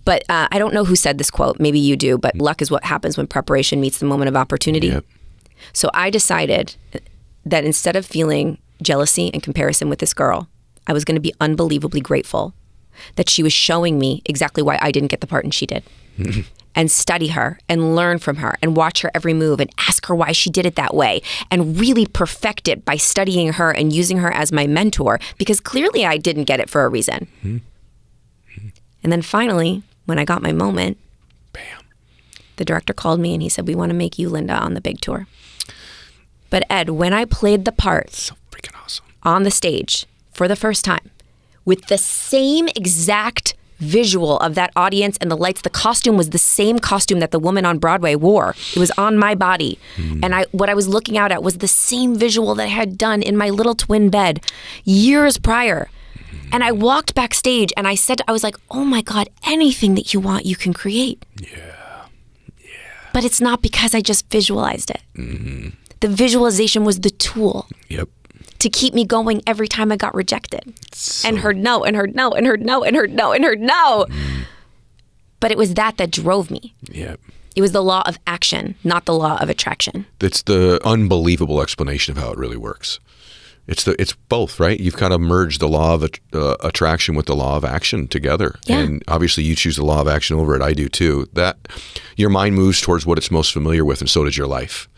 But I don't know who said this quote. Maybe you do. But luck is what happens when preparation meets the moment of opportunity. Yep. So I decided that instead of feeling jealousy and comparison with this girl, I was going to be unbelievably grateful that she was showing me exactly why I didn't get the part and she did. and study her and learn from her and watch her every move and ask her why she did it that way and really perfect it by studying her and using her as my mentor, because clearly I didn't get it for a reason. And then finally, when I got my moment,
Bam.
The director called me and he said, we want to make you Linda on the big tour. But Ed, when I played the part
So freaking awesome.
on the stage for the first time with the same exact visual of that audience and the lights, the costume was the same costume that the woman on Broadway wore. It was on my body. And what I was looking out at was the same visual that I had done in my little twin bed years prior. And I walked backstage and I was like, oh my God, anything that you want, you can create.
Yeah.
But it's not because I just visualized it. The visualization was the tool
Yep.
to keep me going every time I got rejected and heard no and heard no and heard no and heard no and heard no. But it was that drove me.
Yep.
It was the law of action, not the law of attraction.
It's the unbelievable explanation of how it really works. It's both, right? You've kind of merged the law of attraction with the law of action together.
Yeah.
And obviously you choose the law of action over it. I do too. That your mind moves towards what it's most familiar with, and so does your life.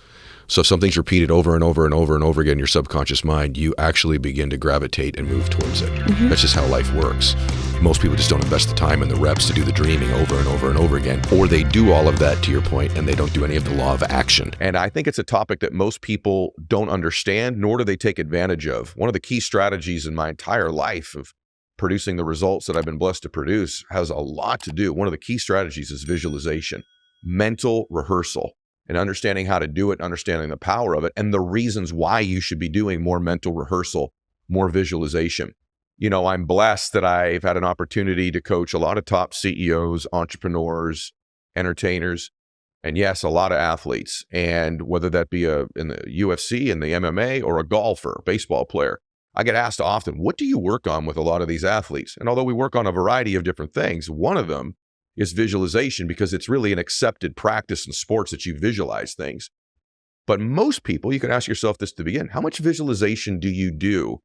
So if something's repeated over and over and over and over again in your subconscious mind, you actually begin to gravitate and move towards it. That's just how life works. Most people just don't invest the time and the reps to do the dreaming over and over and over again, or they do all of that, to your point, and they don't do any of the law of action. And I think it's a topic that most people don't understand, nor do they take advantage of. One of the key strategies in my entire life of producing the results that I've been blessed to produce has a lot to do. One of the key strategies is visualization, mental rehearsal, and understanding how to do it, understanding the power of it, and the reasons why you should be doing more mental rehearsal, more visualization. You know, I'm blessed that I've had an opportunity to coach a lot of top CEOs, entrepreneurs, entertainers, and yes, a lot of athletes. And whether that be in the UFC, in the MMA, or a golfer, baseball player, I get asked often, what do you work on with a lot of these athletes? And although we work on a variety of different things, one of them is visualization, because it's really an accepted practice in sports that you visualize things. But most people, you can ask yourself this to begin, how much visualization do you do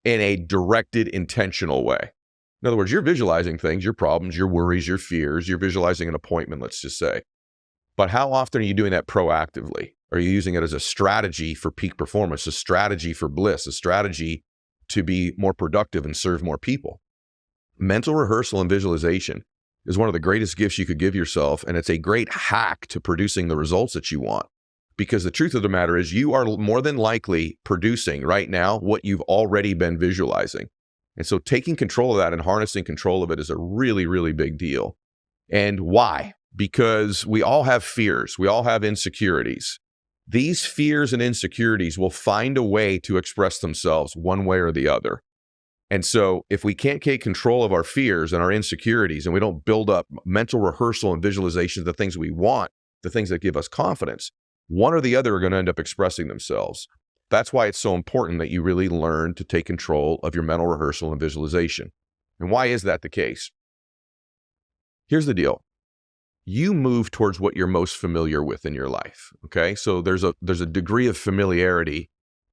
in a directed, intentional way? In other words, you're visualizing things, your problems, your worries, your fears, you're visualizing an appointment, let's just say. But how often are you doing that proactively? Are you using it as a strategy for peak performance, a strategy for bliss, a strategy to be more productive and serve more people? Mental rehearsal and visualization is one of the greatest gifts you could give yourself, and it's a great hack to producing the results that you want. Because the truth of the matter is, you are more than likely producing right now what you've already been visualizing. And so taking control of that and harnessing control of it is a really, really big deal. And why? Because we all have fears. We all have insecurities. These fears and insecurities will find a way to express themselves one way or the other. And so if we can't take control of our fears and our insecurities, and we don't build up mental rehearsal and visualization of the things we want, the things that give us confidence, one or the other are going to end up expressing themselves. That's why it's so important that you really learn to take control of your mental rehearsal and visualization. And why is that the case? Here's the deal. You move towards what you're most familiar with in your life, okay? So there's a degree of familiarity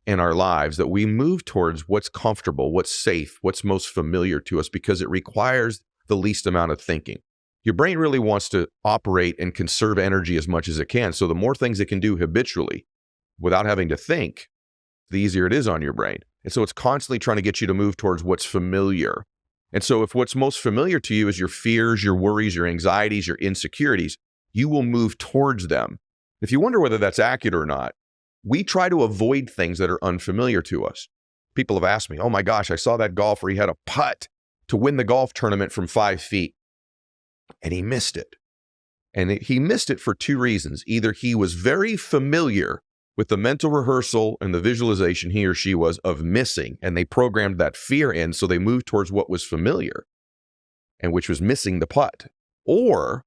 in our lives that we move towards what's comfortable, what's safe, what's most familiar to us, because it requires the least amount of thinking. Your brain really wants to operate and conserve energy as much as it can. So the more things it can do habitually without having to think, the easier it is on your brain. And so it's constantly trying to get you to move towards what's familiar. And so if what's most familiar to you is your fears, your worries, your anxieties, your insecurities, you will move towards them. If you wonder whether that's accurate or not, we try to avoid things that are unfamiliar to us. People have asked me, oh my gosh, I saw that golfer, he had a putt to win the golf tournament from 5 feet, and he missed it. And he missed it for two reasons. Either he was very familiar with the mental rehearsal and the visualization he or she was of missing, and they programmed that fear in, so they moved towards what was familiar, and which was missing the putt. Or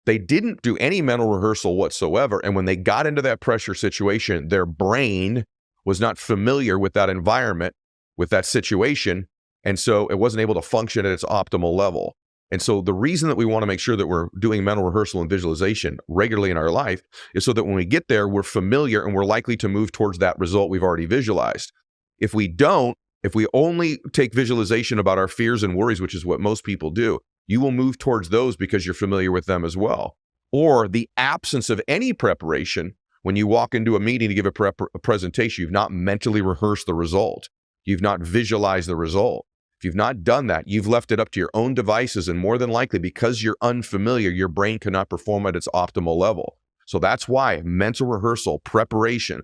they didn't do any mental rehearsal whatsoever, and when they got into that pressure situation, their brain was not familiar with that environment, with that situation, and so it wasn't able to function at its optimal level. And so the reason that we want to make sure that we're doing mental rehearsal and visualization regularly in our life is so that when we get there, we're familiar and we're likely to move towards that result we've already visualized. If we don't, if we only take visualization about our fears and worries, which is what most people do, you will move towards those because you're familiar with them as well. Or the absence of any preparation. When you walk into a meeting to give a presentation, you've not mentally rehearsed the result. You've not visualized the result. If you've not done that, you've left it up to your own devices, and more than likely, because you're unfamiliar, your brain cannot perform at its optimal level. So that's why mental rehearsal, preparation,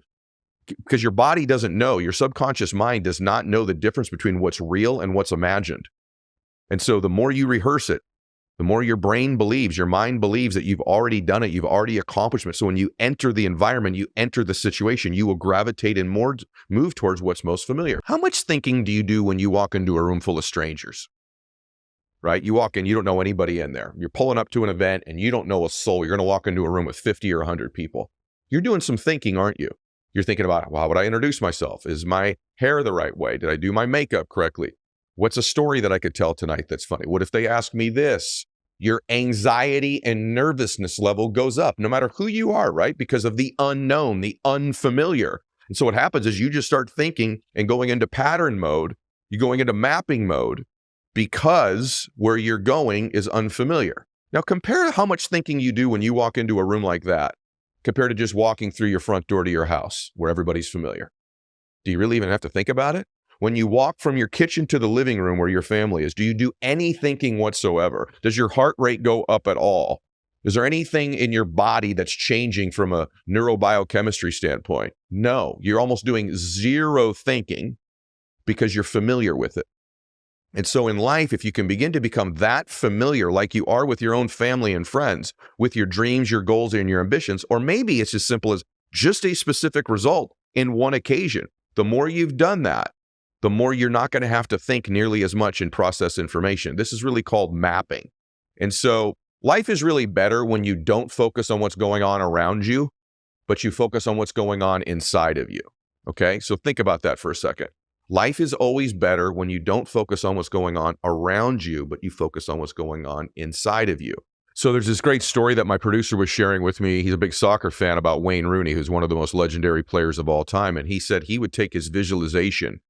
because your body doesn't know, your subconscious mind does not know the difference between what's real and what's imagined. And so the more you rehearse it, the more your brain believes, your mind believes that you've already done it, you've already accomplished it. So when you enter the environment, you enter the situation, you will gravitate and move towards what's most familiar. How much thinking do you do when you walk into a room full of strangers? Right? You walk in, you don't know anybody in there. You're pulling up to an event and you don't know a soul. You're going to walk into a room with 50 or 100 people. You're doing some thinking, aren't you? You're thinking about, well, how would I introduce myself? Is my hair the right way? Did I do my makeup correctly? What's a story that I could tell tonight that's funny? What if they ask me this? Your anxiety and nervousness level goes up no matter who you are, right? Because of the unknown, the unfamiliar. And so what happens is you just start thinking and going into pattern mode. You're going into mapping mode because where you're going is unfamiliar. Now compare how much thinking you do when you walk into a room like that compared to just walking through your front door to your house where everybody's familiar. Do you really even have to think about it? When you walk from your kitchen to the living room where your family is, do you do any thinking whatsoever? Does your heart rate go up at all? Is there anything in your body that's changing from a neurobiochemistry standpoint? No, you're almost doing zero thinking because you're familiar with it. And so in life, if you can begin to become that familiar like you are with your own family and friends, with your dreams, your goals, and your ambitions, or maybe it's as simple as just a specific result in one occasion. The more you've done that, the more you're not going to have to think nearly as much and process information. This is really called mapping. And so life is really better when you don't focus on what's going on around you, but you focus on what's going on inside of you. Okay? So think about that for a second. Life is always better when you don't focus on what's going on around you, but you focus on what's going on inside of you. So there's this great story that my producer was sharing with me. He's a big soccer fan, about Wayne Rooney, who's one of the most legendary players of all time. And he said he would take his visualization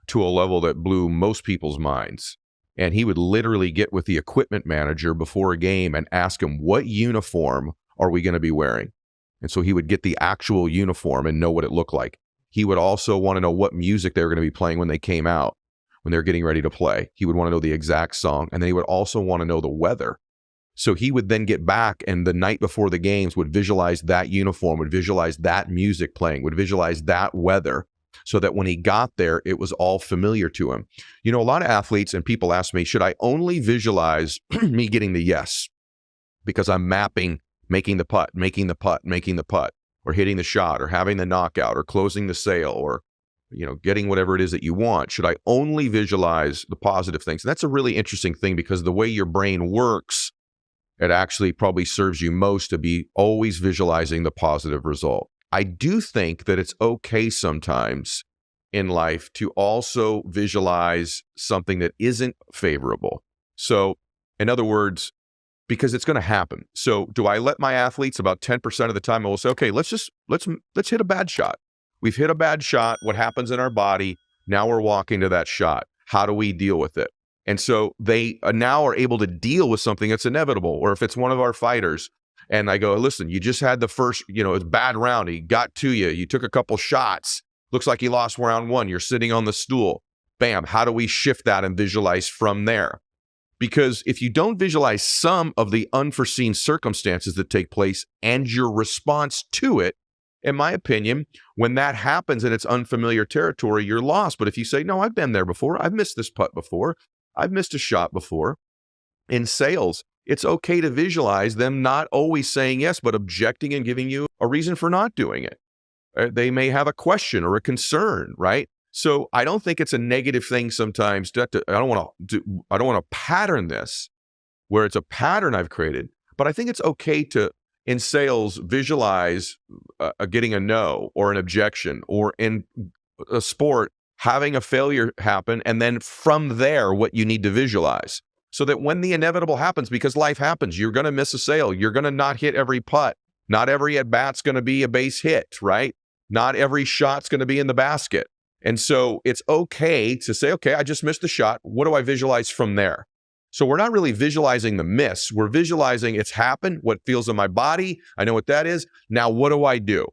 to a level that blew most people's minds. And he would literally get with the equipment manager before a game and ask him, what uniform are we going to be wearing? And so he would get the actual uniform and know what it looked like. He would also want to know what music they were going to be playing when they came out, when they were getting ready to play. He would want to know the exact song. And then he would also want to know the weather. So he would then get back and the night before the games would visualize that uniform, would visualize that music playing, would visualize that weather, so that when he got there, it was all familiar to him. You know, a lot of athletes and people ask me, should I only visualize me getting the yes? Because I'm mapping, making the putt, or hitting the shot, or having the knockout, or closing the sale, or, you know, getting whatever it is that you want. Should I only visualize the positive things? And that's a really interesting thing, because the way your brain works, it actually probably serves you most to be always visualizing the positive result. I do think that it's okay sometimes in life to also visualize something that isn't favorable. So, in other words, because it's going to happen. So, do I let my athletes about 10% of the time, I will say, okay, let's hit a bad shot. We've hit a bad shot. What happens in our body? Now we're walking to that shot. How do we deal with it? And so they now are able to deal with something that's inevitable. Or if it's one of our fighters, and I go, listen, you just had the first, it's a bad round. He got to you. You took a couple shots. Looks like you lost round one. You're sitting on the stool. Bam. How do we shift that and visualize from there? Because if you don't visualize some of the unforeseen circumstances that take place and your response to it, in my opinion, when that happens and it's unfamiliar territory, you're lost. But if you say, no, I've been there before. I've missed this putt before. I've missed a shot before. In sales, it's okay to visualize them not always saying yes, but objecting and giving you a reason for not doing it. They may have a question or a concern, right? So I don't think it's a negative thing sometimes. I don't want to pattern this where it's a pattern I've created, but I think it's okay to, in sales, visualize getting a no or an objection, or in a sport, having a failure happen, and then from there, what you need to visualize. So that when the inevitable happens, because life happens, you're going to miss a sale. You're going to not hit every putt. Not every at-bat's going to be a base hit, right? Not every shot's going to be in the basket. And so it's okay to say, okay, I just missed the shot. What do I visualize from there? So we're not really visualizing the miss. We're visualizing it's happened, what feels in my body. I know what that is. Now, what do I do?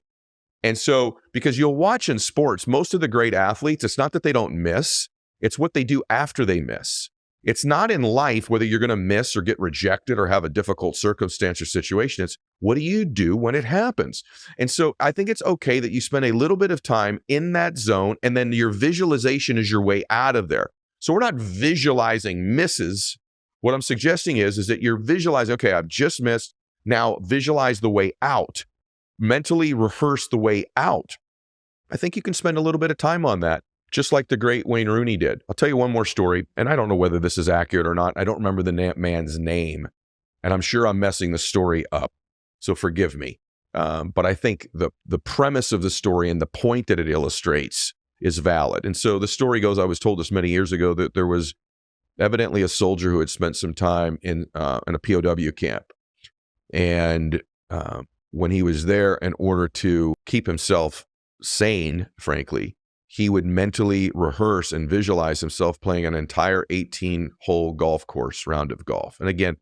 And so, because you'll watch in sports, most of the great athletes, it's not that they don't miss, it's what they do after they miss. It's not in life whether you're going to miss or get rejected or have a difficult circumstance or situation. It's what do you do when it happens? And so I think it's okay that you spend a little bit of time in that zone, and then your visualization is your way out of there. So we're not visualizing misses. What I'm suggesting is that you're visualizing, okay, I've just missed. Now visualize the way out. Mentally rehearse the way out. I think you can spend a little bit of time on that, just like the great Wayne Rooney did. I'll tell you one more story, and I don't know whether this is accurate or not. I don't remember the man's name, and I'm sure I'm messing the story up, so forgive me. But I think the premise of the story and the point that it illustrates is valid. And so the story goes, I was told this many years ago, that there was evidently a soldier who had spent some time in a POW camp. And when he was there, in order to keep himself sane, frankly, he would mentally rehearse and visualize himself playing an entire 18-hole golf course round of golf. And again,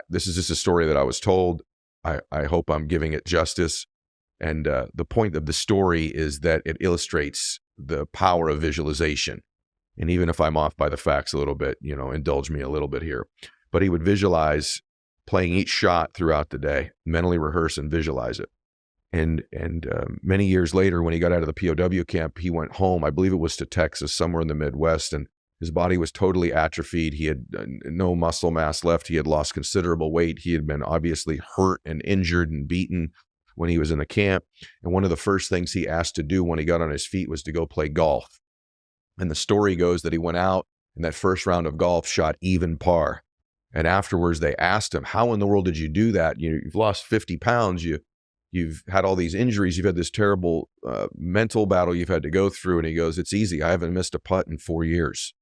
this is just a story that I was told. I hope I'm giving it justice. And the point of the story is that it illustrates the power of visualization. And even if I'm off by the facts a little bit, indulge me a little bit here. But he would visualize playing each shot throughout the day, mentally rehearse and visualize it. And many years later, when he got out of the POW camp, he went home. I believe it was to Texas, somewhere in the Midwest, and his body was totally atrophied. He had no muscle mass left. He had lost considerable weight. He had been obviously hurt and injured and beaten when he was in the camp. And one of the first things he asked to do when he got on his feet was to go play golf. And the story goes that he went out in that first round of golf, shot even par. And afterwards, they asked him, how in the world did you do that? You've lost 50 pounds. You've had all these injuries. You've had this terrible mental battle you've had to go through. And he goes, it's easy. I haven't missed a putt in 4 years.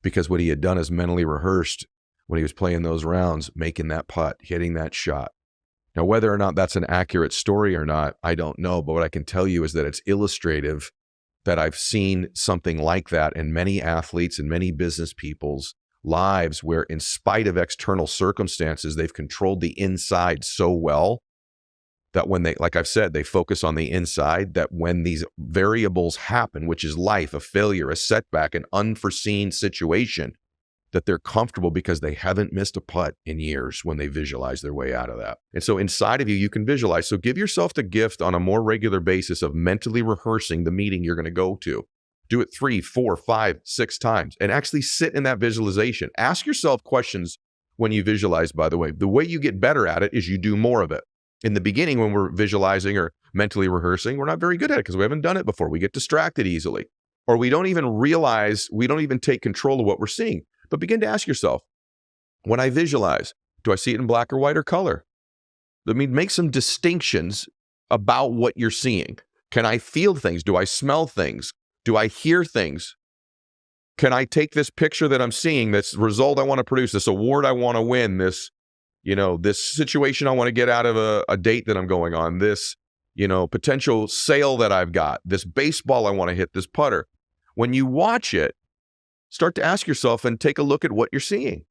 Because what he had done is mentally rehearsed when he was playing those rounds, making that putt, hitting that shot. Now, whether or not that's an accurate story or not, I don't know. But what I can tell you is that it's illustrative that I've seen something like that in many athletes and many business people's lives, where in spite of external circumstances, they've controlled the inside so well that when they, like I've said, they focus on the inside, that when these variables happen, which is life, a failure, a setback, an unforeseen situation, that they're comfortable because they haven't missed a putt in years when they visualize their way out of that. And so inside of you, you can visualize. So give yourself the gift on a more regular basis of mentally rehearsing the meeting you're going to go to. Do it 3, 4, 5, 6 times and actually sit in that visualization. Ask yourself questions when you visualize, by the way. The way you get better at it is you do more of it. In the beginning, when we're visualizing or mentally rehearsing, we're not very good at it because we haven't done it before. We get distracted easily, or we don't even realize, we don't even take control of what we're seeing. But begin to ask yourself, when I visualize, do I see it in black or white or color? I mean, make some distinctions about what you're seeing. Can I feel things? Do I smell things? Do I hear things? Can I take this picture that I'm seeing, this result I want to produce, this award I want to win, this situation I want to get out of a date that I'm going on, this, potential sale that I've got, this baseball I want to hit, this putter. When you watch it, start to ask yourself and take a look at what you're seeing.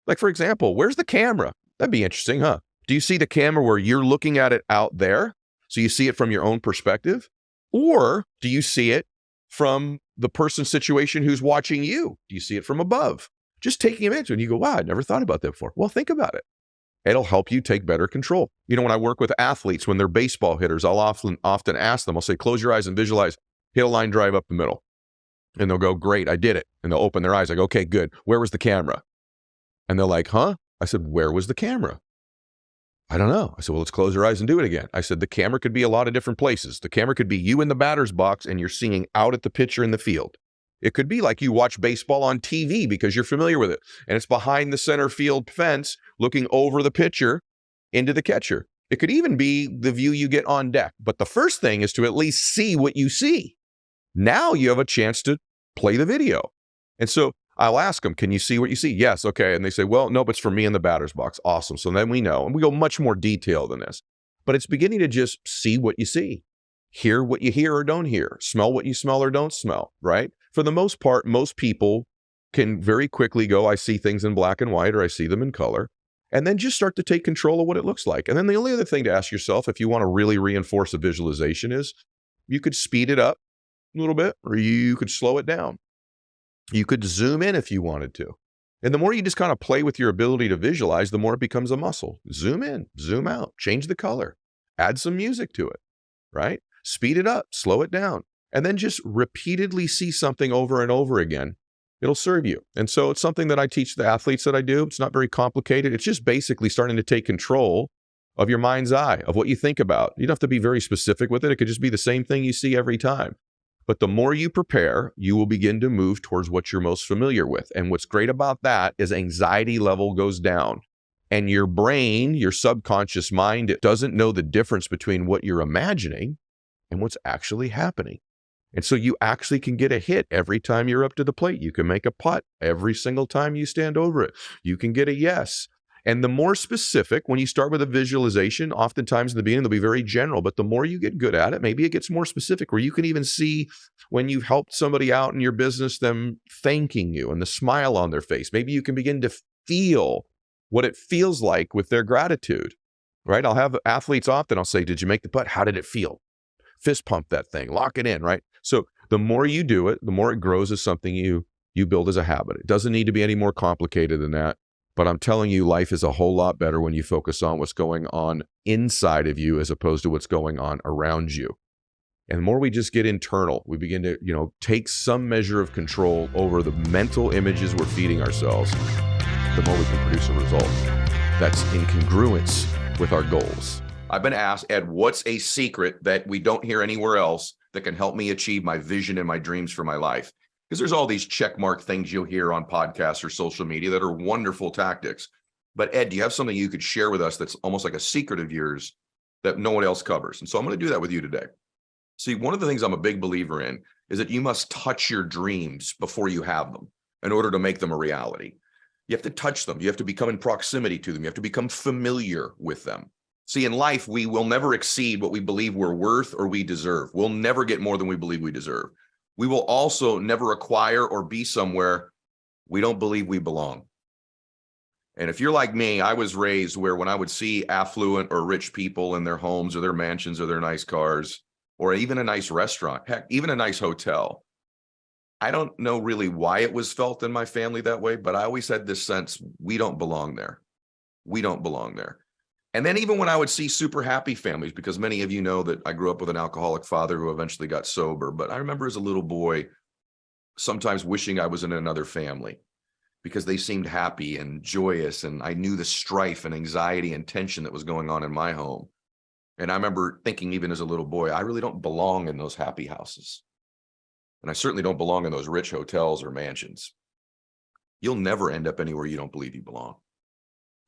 Like, for example, where's the camera? That'd be interesting, huh? Do you see the camera where you're looking at it out there? So you see it from your own perspective? Or do you see it from the person's situation who's watching you? Do you see it from above? Just taking a minute and you go, wow, I never thought about that before. Well, think about it. It'll help you take better control. When I work with athletes, when they're baseball hitters, I'll often ask them, I'll say, close your eyes and visualize, hit a line drive up the middle. And they'll go, great, I did it. And they'll open their eyes. I go, okay, good. Where was the camera? And they're like, huh? I said, where was the camera? I don't know. I said, well, let's close your eyes and do it again. I said, the camera could be a lot of different places. The camera could be you in the batter's box and you're seeing out at the pitcher in the field. It could be like you watch baseball on TV because you're familiar with it. And it's behind the center field fence looking over the pitcher into the catcher. It could even be the view you get on deck. But the first thing is to at least see what you see. Now you have a chance to play the video. And so I'll ask them, can you see what you see? Yes. Okay. And they say, well, no, but it's for me in the batter's box. Awesome. So then we know, and we go much more detailed than this, but it's beginning to just see what you see, hear what you hear or don't hear, smell what you smell or don't smell, right? For the most part, most people can very quickly go, I see things in black and white, or I see them in color, and then just start to take control of what it looks like. And then the only other thing to ask yourself, if you want to really reinforce a visualization, is you could speed it up a little bit, or you could slow it down. You could zoom in if you wanted to. And the more you just kind of play with your ability to visualize, the more it becomes a muscle. Zoom in, zoom out, change the color, add some music to it, right? Speed it up, slow it down, and then just repeatedly see something over and over again. It'll serve you. And so it's something that I teach the athletes that I do. It's not very complicated. It's just basically starting to take control of your mind's eye, of what you think about. You don't have to be very specific with it. It could just be the same thing you see every time. But the more you prepare, you will begin to move towards what you're most familiar with. And what's great about that is anxiety level goes down. And your brain, your subconscious mind, it doesn't know the difference between what you're imagining and what's actually happening. And so you actually can get a hit every time you're up to the plate. You can make a putt every single time you stand over it. You can get a yes. And the more specific, when you start with a visualization, oftentimes in the beginning, they'll be very general, but the more you get good at it, maybe it gets more specific, where you can even see when you've helped somebody out in your business, them thanking you and the smile on their face. Maybe you can begin to feel what it feels like with their gratitude, right? I'll have athletes often, I'll say, did you make the putt? How did it feel? Fist pump that thing, lock it in, right? So the more you do it, the more it grows as something you build as a habit. It doesn't need to be any more complicated than that. But I'm telling you, life is a whole lot better when you focus on what's going on inside of you as opposed to what's going on around you. And the more we just get internal, we begin to, take some measure of control over the mental images we're feeding ourselves, the more we can produce a result that's in congruence with our goals.
I've been asked, Ed, what's a secret that we don't hear anywhere else that can help me achieve my vision and my dreams for my life? Because there's all these check mark things you'll hear on podcasts or social media that are wonderful tactics. But Ed, do you have something you could share with us that's almost like a secret of yours that no one else covers? And so I'm going to do that with you today. See, one of the things I'm a big believer in is that you must touch your dreams before you have them in order to make them a reality. You have to touch them. You have to become in proximity to them. You have to become familiar with them. See, in life, we will never exceed what we believe we're worth or we deserve. We'll never get more than we believe we deserve. We will also never acquire or be somewhere we don't believe we belong. And if you're like me, I was raised where when I would see affluent or rich people in their homes or their mansions or their nice cars, or even a nice restaurant, heck, even a nice hotel, I don't know really why it was felt in my family that way, but I always had this sense, we don't belong there. We don't belong there. And then even when I would see super happy families, because many of you know that I grew up with an alcoholic father who eventually got sober, but I remember as a little boy, sometimes wishing I was in another family because they seemed happy and joyous. And I knew the strife and anxiety and tension that was going on in my home. And I remember thinking even as a little boy, I really don't belong in those happy houses. And I certainly don't belong in those rich hotels or mansions. You'll never end up anywhere you don't believe you belong.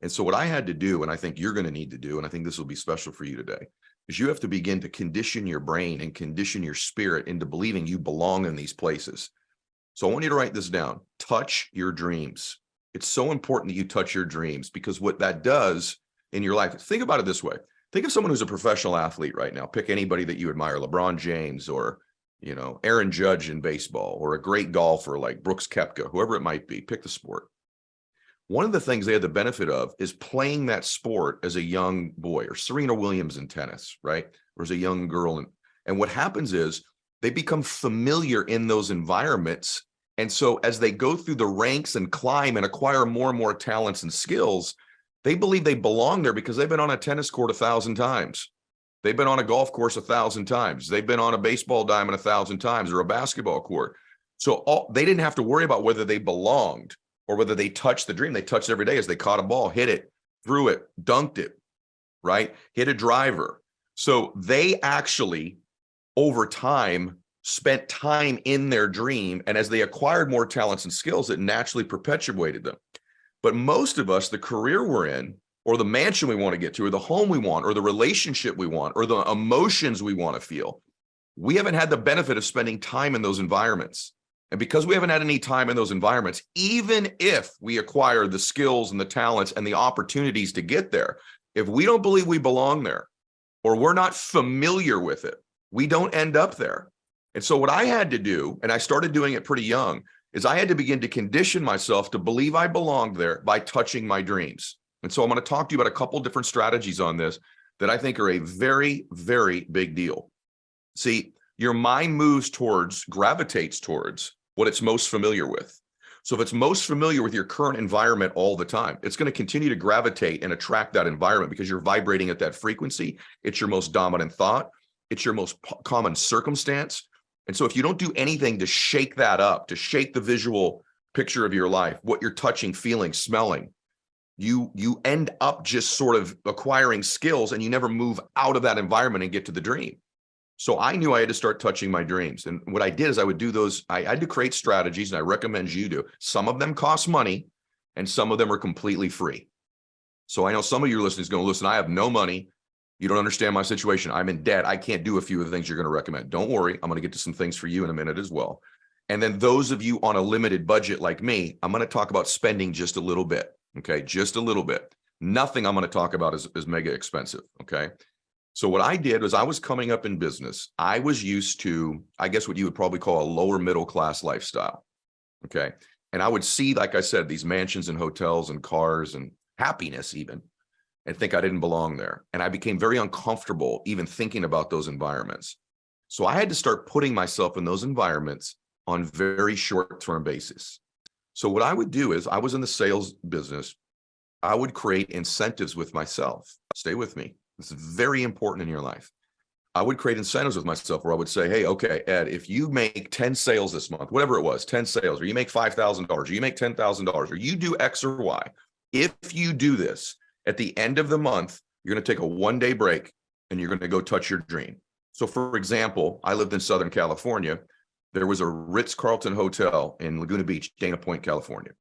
And so what I had to do, and I think you're going to need to do, and I think this will be special for you today, is you have to begin to condition your brain and condition your spirit into believing you belong in these places. So I want you to write this down. Touch your dreams. It's so important that you touch your dreams, because what that does in your life, think about it this way. Think of someone who's a professional athlete right now. Pick anybody that you admire, LeBron James or, Aaron Judge in baseball, or a great golfer like Brooks Koepka, whoever it might be. Pick the sport. One of the things they had the benefit of is playing that sport as a young boy, or Serena Williams in tennis, right? Or as a young girl. And what happens is they become familiar in those environments. And so as they go through the ranks and climb and acquire more and more talents and skills, they believe they belong there because they've been on a tennis court 1,000 times. They've been on a golf course 1,000 times. They've been on a baseball diamond 1,000 times, or a basketball court. So they didn't have to worry about whether they belonged or whether they touched the dream. They touched every day as they caught a ball, hit it, threw it, dunked it, right? Hit a driver. So they actually, over time, spent time in their dream. And as they acquired more talents and skills, it naturally perpetuated them. But most of us, the career we're in, or the mansion we want to get to, or the home we want, or the relationship we want, or the emotions we want to feel, we haven't had the benefit of spending time in those environments. And because we haven't had any time in those environments, even if we acquire the skills and the talents and the opportunities to get there, if we don't believe we belong there, or we're not familiar with it, we don't end up there. And so what I had to do, and I started doing it pretty young, is I had to begin to condition myself to believe I belonged there by touching my dreams. And so I'm going to talk to you about a couple different strategies on this that I think are a very, very big deal. See, your mind gravitates towards what it's most familiar with. So if it's most familiar with your current environment all the time, it's going to continue to gravitate and attract that environment because you're vibrating at that frequency. It's your most dominant thought. It's your most common circumstance. And so if you don't do anything to shake that up, to shake the visual picture of your life, what you're touching, feeling, smelling, you end up just sort of acquiring skills and you never move out of that environment and get to the dream. So I knew I had to start touching my dreams. And what I did is I would do those. I had to create strategies, and I recommend you do. Some of them cost money and some of them are completely free. So I know some of your listeners going to listen, I have no money. You don't understand my situation. I'm in debt. I can't do a few of the things you're going to recommend. Don't worry. I'm going to get to some things for you in a minute as well. And then those of you on a limited budget like me, I'm going to talk about spending just a little bit. Okay. Just a little bit. Nothing I'm going to talk about is mega expensive. Okay. So what I did was I was coming up in business. I was used to, I guess what you would probably call a lower middle class lifestyle. Okay. And I would see, like I said, these mansions and hotels and cars and happiness even, and think I didn't belong there. And I became very uncomfortable even thinking about those environments. So I had to start putting myself in those environments on very short-term basis. So what I would do is I was in the sales business. I would create incentives with myself. Stay with me. This is very important in your life. I would create incentives with myself where I would say, hey, okay, Ed, if you make 10 sales this month, whatever it was, 10 sales, or you make $5,000, or you make $10,000, or you do X or Y, if you do this, at the end of the month, you're going to take a one-day break and you're going to go touch your dream. So for example, I lived in Southern California. There was a Ritz-Carlton hotel in Laguna Beach, Dana Point, California.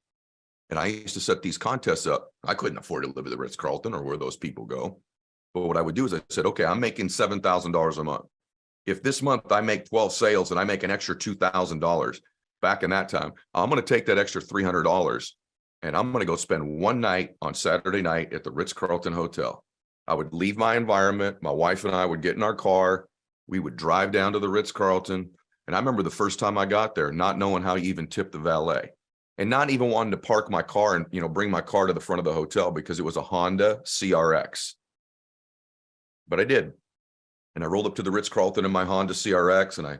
And I used to set these contests up. I couldn't afford to live at the Ritz-Carlton or where those people go. But what I would do is I said, okay, I'm making $7,000 a month. If this month I make 12 sales and I make an extra $2,000, back in that time, I'm going to take that extra $300 and I'm going to go spend one night on Saturday night at the Ritz-Carlton Hotel. I would leave my environment. My wife and I would get in our car. We would drive down to the Ritz-Carlton. And I remember the first time I got there, not knowing how you even tip the valet and not even wanting to park my car and, bring my car to the front of the hotel because it was a Honda CRX. But I did. And I rolled up to the Ritz-Carlton in my Honda CRX and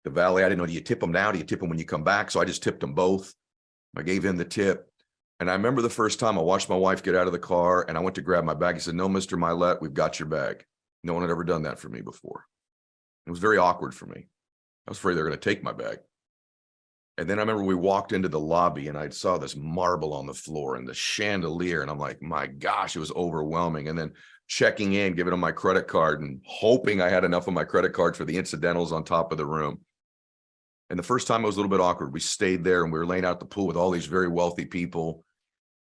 the valet, I didn't know, do you tip them now? Do you tip them when you come back? So I just tipped them both. I gave him the tip. And I remember the first time I watched my wife get out of the car and I went to grab my bag. He said, no, Mr. Mylett, we've got your bag. No one had ever done that for me before. It was very awkward for me. I was afraid they were going to take my bag. And then I remember we walked into the lobby and I saw this marble on the floor and the chandelier. And I'm like, my gosh, it was overwhelming. And then checking in, giving them my credit card and hoping I had enough of my credit card for the incidentals on top of the room. And the first time it was a little bit awkward. We stayed there and we were laying out at the pool with all these very wealthy people.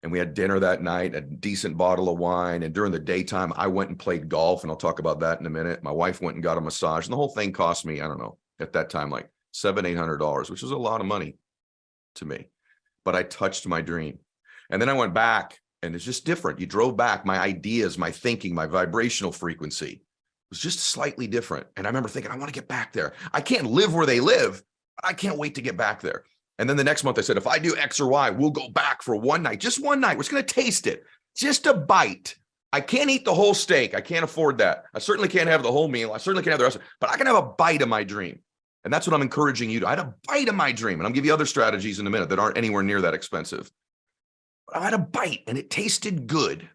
And we had dinner that night, a decent bottle of wine. And during the daytime, I went and played golf. And I'll talk about that in a minute. My wife went and got a massage. And the whole thing cost me, I don't know, at that time, like $700-800, which was a lot of money to me. But I touched my dream. And then I went back and it's just different. You drove back. My ideas, my thinking, my vibrational frequency was just slightly different. And I remember thinking, I want to get back there. I can't live where they live. I can't wait to get back there. And then the next month I said, if I do X or Y, we'll go back for one night, just one night. We're just going to taste it, just a bite. I can't eat the whole steak. I can't afford that. I certainly can't have the whole meal. I certainly can't have the rest, but I can have a bite of my dream. And that's what I'm encouraging you to. I had a bite of my dream. And I'll give you other strategies in a minute that aren't anywhere near that expensive. But I had a bite and it tasted good.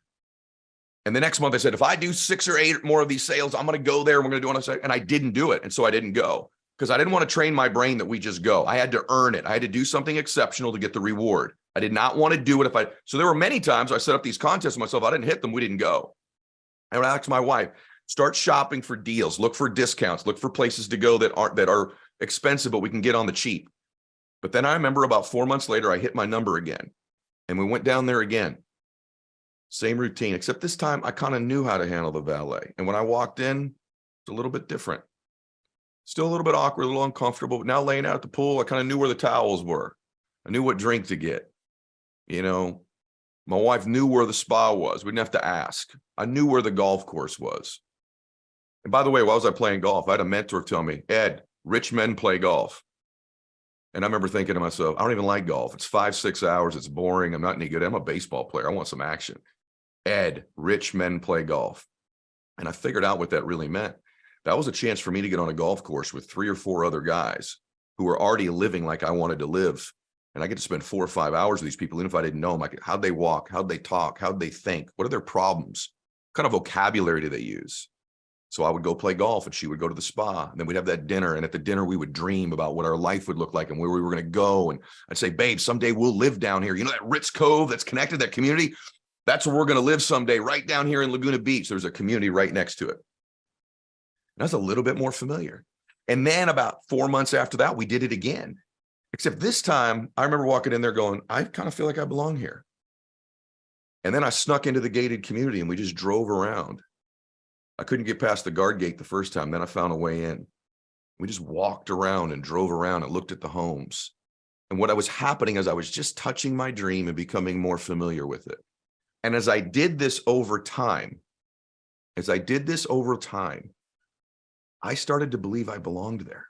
And the next month I said, if I do 6 or 8 more of these sales, I'm going to go there and we're going to do it. And I didn't do it. And so I didn't go. Because I didn't want to train my brain that we just go. I had to earn it. I had to do something exceptional to get the reward. I did not want to do it so there were many times I set up these contests myself. I didn't hit them. We didn't go. I would ask my wife, start shopping for deals, look for discounts, look for places to go that are expensive, but we can get on the cheap. But then I remember about 4 months later, I hit my number again and we went down there again. Same routine, except this time I kind of knew how to handle the valet. And when I walked in, it's a little bit different. Still a little bit awkward, a little uncomfortable, but now laying out at the pool, I kind of knew where the towels were. I knew what drink to get. My wife knew where the spa was. We didn't have to ask. I knew where the golf course was. And by the way, while I was playing golf, I had a mentor tell me, Ed, rich men play golf. And I remember thinking to myself, I don't even like golf. It's 5-6 hours. It's boring. I'm not any good. I'm a baseball player. I want some action. Ed, rich men play golf. And I figured out what that really meant. That was a chance for me to get on a golf course with 3 or 4 other guys who were already living like I wanted to live. And I get to spend 4 or 5 hours with these people, even if I didn't know them. Like, how'd they walk? How'd they talk? How'd they think? What are their problems? What kind of vocabulary do they use? So I would go play golf and she would go to the spa, and then we'd have that dinner. And at the dinner, we would dream about what our life would look like and where we were going to go. And I'd say, babe, someday we'll live down here. You know, that Ritz Cove that's connected, that community, that's where we're going to live someday, right down here in Laguna Beach. There's a community right next to it. And that's a little bit more familiar. And then about 4 months after that, we did it again. Except this time, I remember walking in there going, I kind of feel like I belong here. And then I snuck into the gated community and we just drove around. I couldn't get past the guard gate the first time. Then I found a way in. We just walked around and drove around and looked at the homes. And what was happening is I was just touching my dream and becoming more familiar with it. And as I did this over time, I started to believe I belonged there.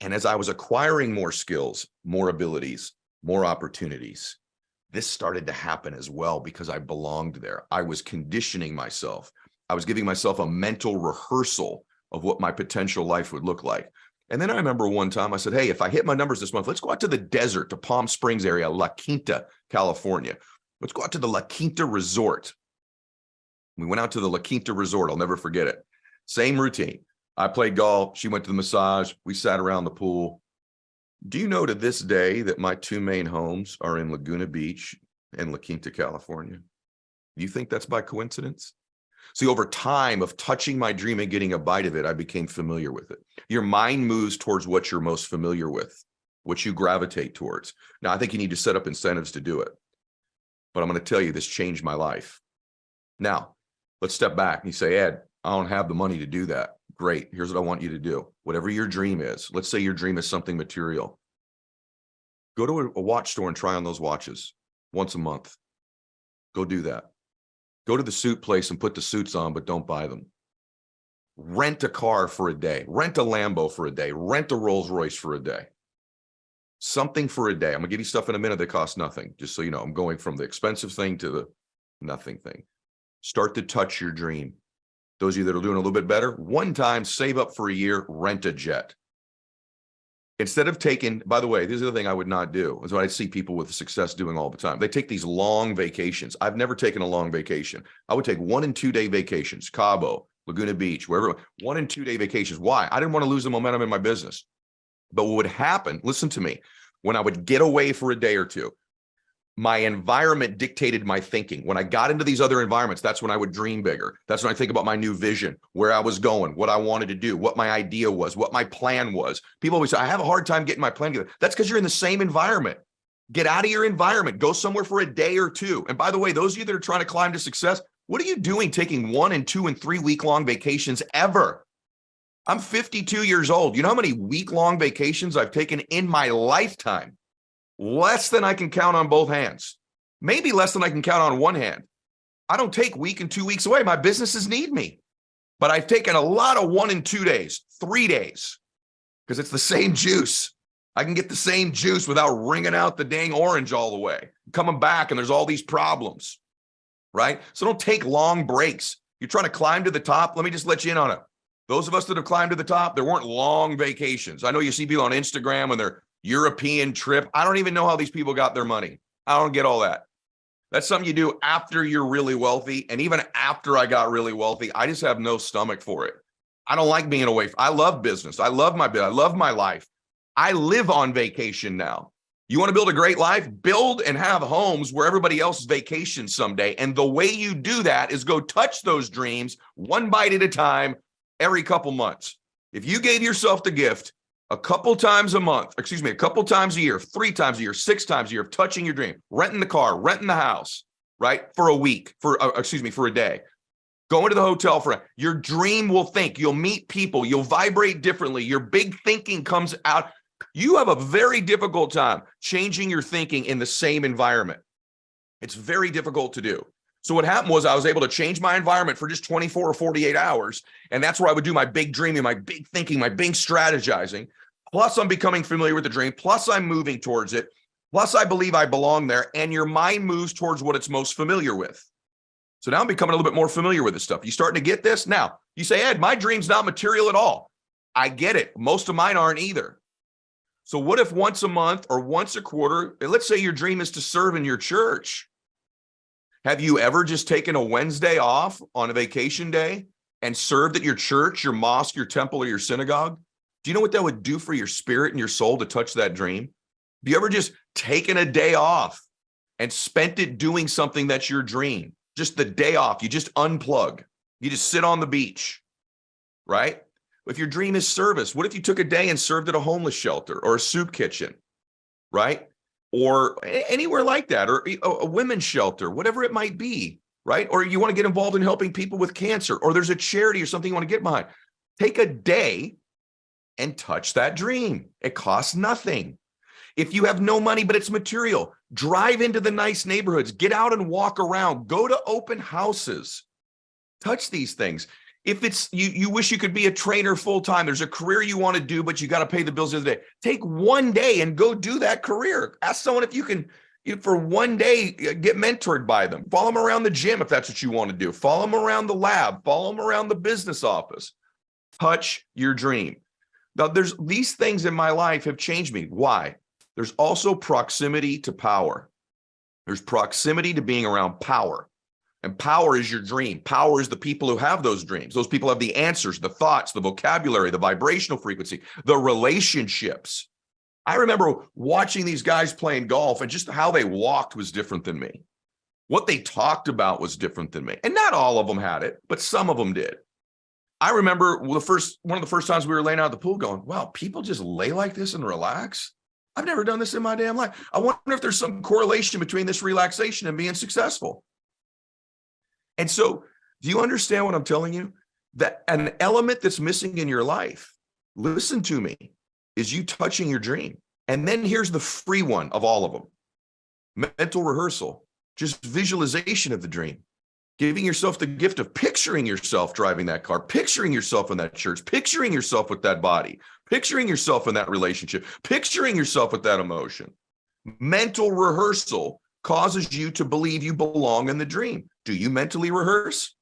And as I was acquiring more skills, more abilities, more opportunities, this started to happen as well because I belonged there. I was conditioning myself. I was giving myself a mental rehearsal of what my potential life would look like. And then I remember one time I said, hey, if I hit my numbers this month, let's go out to the desert, to Palm Springs area, La Quinta, California. Let's go out to the La Quinta Resort. We went out to the La Quinta Resort. I'll never forget it. Same routine. I played golf. She went to the massage. We sat around the pool. Do you know to this day that my 2 main homes are in Laguna Beach and La Quinta, California? Do you think that's by coincidence? See, over time of touching my dream and getting a bite of it, I became familiar with it. Your mind moves towards what you're most familiar with, what you gravitate towards. Now, I think you need to set up incentives to do it. But I'm going to tell you, this changed my life. Now, let's step back and you say, Ed, I don't have the money to do that. Great. Here's what I want you to do. Whatever your dream is, let's say your dream is something material. Go to a watch store and try on those watches once a month. Go do that. Go to the suit place and put the suits on, but don't buy them. Rent a car for a day. Rent a Lambo for a day. Rent a Rolls Royce for a day. Something for a day. I'm going to give you stuff in a minute that costs nothing. Just so you know, I'm going from the expensive thing to the nothing thing. Start to touch your dream. Those of you that are doing a little bit better, one time, save up for a year, rent a jet. Instead of taking, by the way, this is the thing I would not do. Is what I see people with success doing all the time. They take these long vacations. I've never taken a long vacation. I would take 1 and 2 day vacations, Cabo, Laguna Beach, wherever, 1 and 2 day vacations. Why? I didn't want to lose the momentum in my business. But what would happen, listen to me, when I would get away for a day or two, my environment dictated my thinking. When I got into these other environments, that's when I would dream bigger. That's when I think about my new vision, where I was going, what I wanted to do, what my idea was, what my plan was. People always say, I have a hard time getting my plan together. That's because you're in the same environment. Get out of your environment. Go somewhere for a day or two. And by the way, those of you that are trying to climb to success, what are you doing taking 1 and 2 and 3 week-long vacations ever? I'm 52 years old. You know how many week-long vacations I've taken in my lifetime? Less than I can count on both hands. Maybe less than I can count on one hand. I don't take week and 2 weeks away. My businesses need me. But I've taken a lot of 1 and 2 days, 3 days, because it's the same juice. I can get the same juice without wringing out the dang orange all the way. Coming back and there's all these problems, right? So don't take long breaks. You're trying to climb to the top. Let me just let you in on it. Those of us that have climbed to the top, there weren't long vacations. I know you see people on Instagram and they're European trip. I don't even know how these people got their money. I don't get all that. That's something you do after you're really wealthy. And even after I got really wealthy, I just have no stomach for it. I don't like being away. I love business. I love my business. I love my life. I live on vacation now. You want to build a great life? Build and have homes where everybody else vacations someday. And the way you do that is go touch those dreams 1 bite at a time every couple months. If you gave yourself the gift a couple times a month, a couple times a year, 3 times a year, 6 times a year of touching your dream, renting the car, renting the house, right? For a week, for a day, going to the hotel your dream will think, you'll meet people, you'll vibrate differently. Your big thinking comes out. You have a very difficult time changing your thinking in the same environment. It's very difficult to do. So what happened was I was able to change my environment for just 24 or 48 hours. And that's where I would do my big dreaming, my big thinking, my big strategizing. plus I'm becoming familiar with the dream, plus I'm moving towards it, plus I believe I belong there, and your mind moves towards what it's most familiar with. So now I'm becoming a little bit more familiar with this stuff. You starting to get this? Now, you say, Ed, my dream's not material at all. I get it. Most of mine aren't either. So what if once a month or once a quarter, let's say your dream is to serve in your church. Have you ever just taken a Wednesday off on a vacation day and served at your church, your mosque, your temple, or your synagogue? Do you know what that would do for your spirit and your soul to touch that dream? Have you ever just taken a day off and spent it doing something that's your dream? Just the day off, you just unplug. You just sit on the beach, right? If your dream is service, what if you took a day and served at a homeless shelter or a soup kitchen, right? Or anywhere like that, or a women's shelter, whatever it might be, right? Or you want to get involved in helping people with cancer, or there's a charity or something you want to get behind. Take a day and touch that dream. It costs nothing. If you have no money, but it's material, drive into the nice neighborhoods, get out and walk around, go to open houses, touch these things. If it's you wish you could be a trainer full-time, there's a career you want to do, but you got to pay the bills the other day. Take one day and go do that career. Ask someone if you can, for one day, get mentored by them. Follow them around the gym if that's what you want to do. Follow them around the lab. Follow them around the business office. Touch your dream. Now, these things in my life have changed me. Why? There's also proximity to power. There's proximity to being around power. And power is your dream. Power is the people who have those dreams. Those people have the answers, the thoughts, the vocabulary, the vibrational frequency, the relationships. I remember watching these guys playing golf, and just how they walked was different than me. What they talked about was different than me. And not all of them had it, but some of them did. I remember one of the first times we were laying out at the pool going, wow, people just lay like this and relax? I've never done this in my damn life. I wonder if there's some correlation between this relaxation and being successful. And so, do you understand what I'm telling you? That an element that's missing in your life, listen to me, is you touching your dream. And then here's the free one of all of them. Mental rehearsal, just visualization of the dream. Giving yourself the gift of picturing yourself driving that car, picturing yourself in that church, picturing yourself with that body, picturing yourself in that relationship, picturing yourself with that emotion. Mental rehearsal causes you to believe you belong in the dream. Do you mentally rehearse?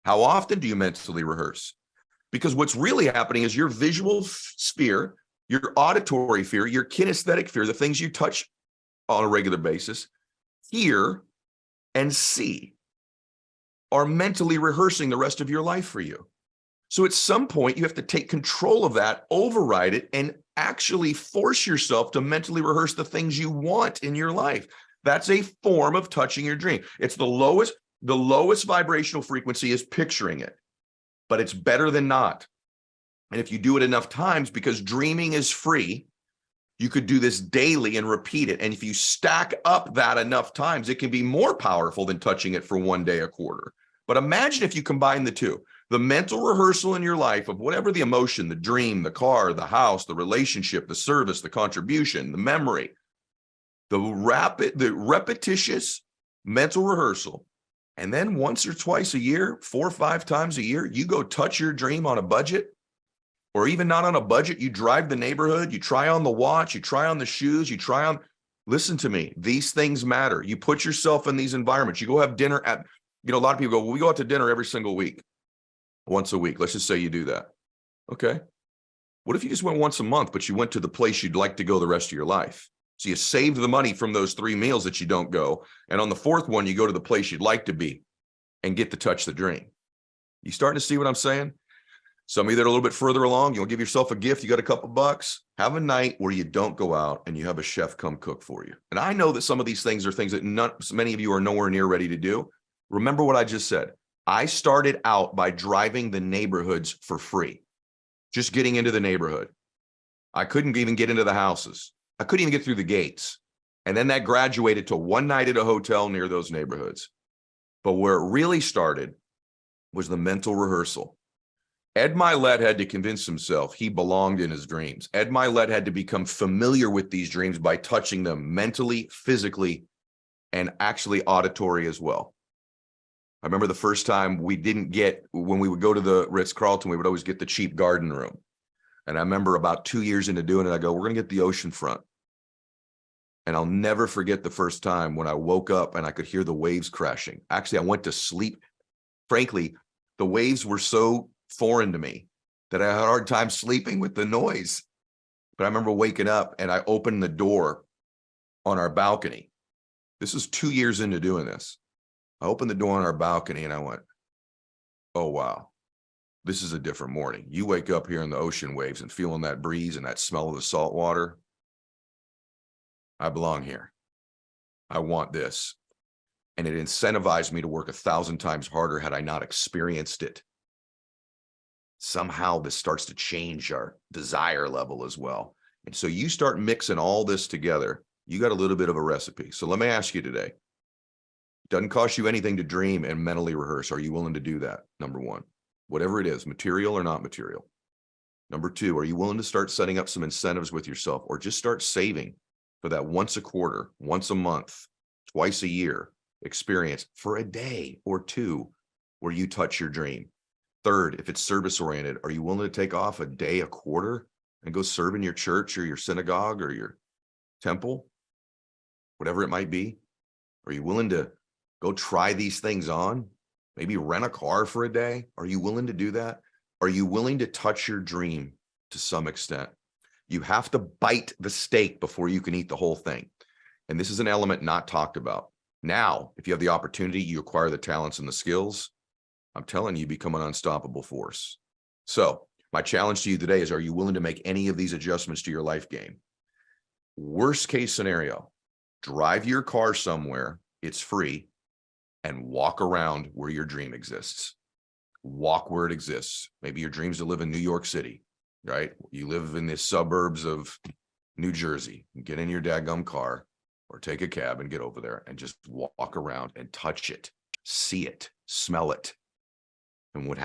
How often do you mentally rehearse? Because what's really happening is your visual sphere, your auditory sphere, your kinesthetic sphere, the things you touch on a regular basis, hear and see, are mentally rehearsing the rest of your life for you. So at some point, you have to take control of that, override it, and actually force yourself to mentally rehearse the things you want in your life. That's a form of touching your dream. It's the lowest vibrational frequency is picturing it, but it's better than not. And if you do it enough times, because dreaming is free, you could do this daily and repeat it. And if you stack up that enough times, it can be more powerful than touching it for one day a quarter. But imagine if you combine the two, the mental rehearsal in your life of whatever the emotion, the dream, the car, the house, the relationship, the service, the contribution, the memory, the repetitious mental rehearsal. And then once or twice a year, 4 or 5 times a year, you go touch your dream on a budget. Or even not on a budget, you drive the neighborhood, you try on the watch, you try on the shoes, listen to me, these things matter. You put yourself in these environments. You go have dinner at, a lot of people go, well, we go out to dinner every single week, once a week. Let's just say you do that. Okay. What if you just went once a month, but you went to the place you'd like to go the rest of your life? So you saved the money from those 3 meals that you don't go. And on the 4th one, you go to the place you'd like to be and get to touch the dream. You starting to see what I'm saying? Some of you that are a little bit further along, you'll give yourself a gift. You got a couple bucks. Have a night where you don't go out and you have a chef come cook for you. And I know that some of these things are things that many of you are nowhere near ready to do. Remember what I just said. I started out by driving the neighborhoods for free, just getting into the neighborhood. I couldn't even get into the houses. I couldn't even get through the gates. And then that graduated to one night at a hotel near those neighborhoods. But where it really started was the mental rehearsal. Ed Mylett had to convince himself he belonged in his dreams. Ed Mylett had to become familiar with these dreams by touching them mentally, physically, and actually auditory as well. I remember the first time when we would go to the Ritz-Carlton, we would always get the cheap garden room. And I remember about 2 years into doing it, I go, we're going to get the ocean front. And I'll never forget the first time when I woke up and I could hear the waves crashing. Actually, I went to sleep. Frankly, the waves were so foreign to me that I had a hard time sleeping with the noise. But I remember waking up and I opened the door on our balcony. This is 2 years into doing this. I opened the door on our balcony and I went, oh, wow, this is a different morning. You wake up hearing the ocean waves and feeling that breeze and that smell of the salt water. I belong here. I want this. And it incentivized me to work 1,000 times harder had I not experienced it. Somehow this starts to change our desire level as well. And so you start mixing all this together, you got a little bit of a recipe. So let me ask you today, doesn't cost you anything to dream and mentally rehearse. Are you willing to do that? Number one, whatever it is, material or not material. Number two, are you willing to start setting up some incentives with yourself or just start saving for that once a quarter, once a month, twice a year experience for a day or two where you touch your dream? Third, if it's service oriented, are you willing to take off a day, a quarter and go serve in your church or your synagogue or your temple, whatever it might be? Are you willing to go try these things on? Maybe rent a car for a day? Are you willing to do that? Are you willing to touch your dream to some extent? You have to bite the steak before you can eat the whole thing. And this is an element not talked about. Now, if you have the opportunity, you acquire the talents and the skills, I'm telling you, become an unstoppable force. So my challenge to you today is, are you willing to make any of these adjustments to your life game? Worst case scenario, drive your car somewhere, it's free, and walk around where your dream exists. Walk where it exists. Maybe your dream's to live in New York City, right? You live in the suburbs of New Jersey. Get in your dadgum car or take a cab and get over there and just walk around and touch it, see it, smell it. And what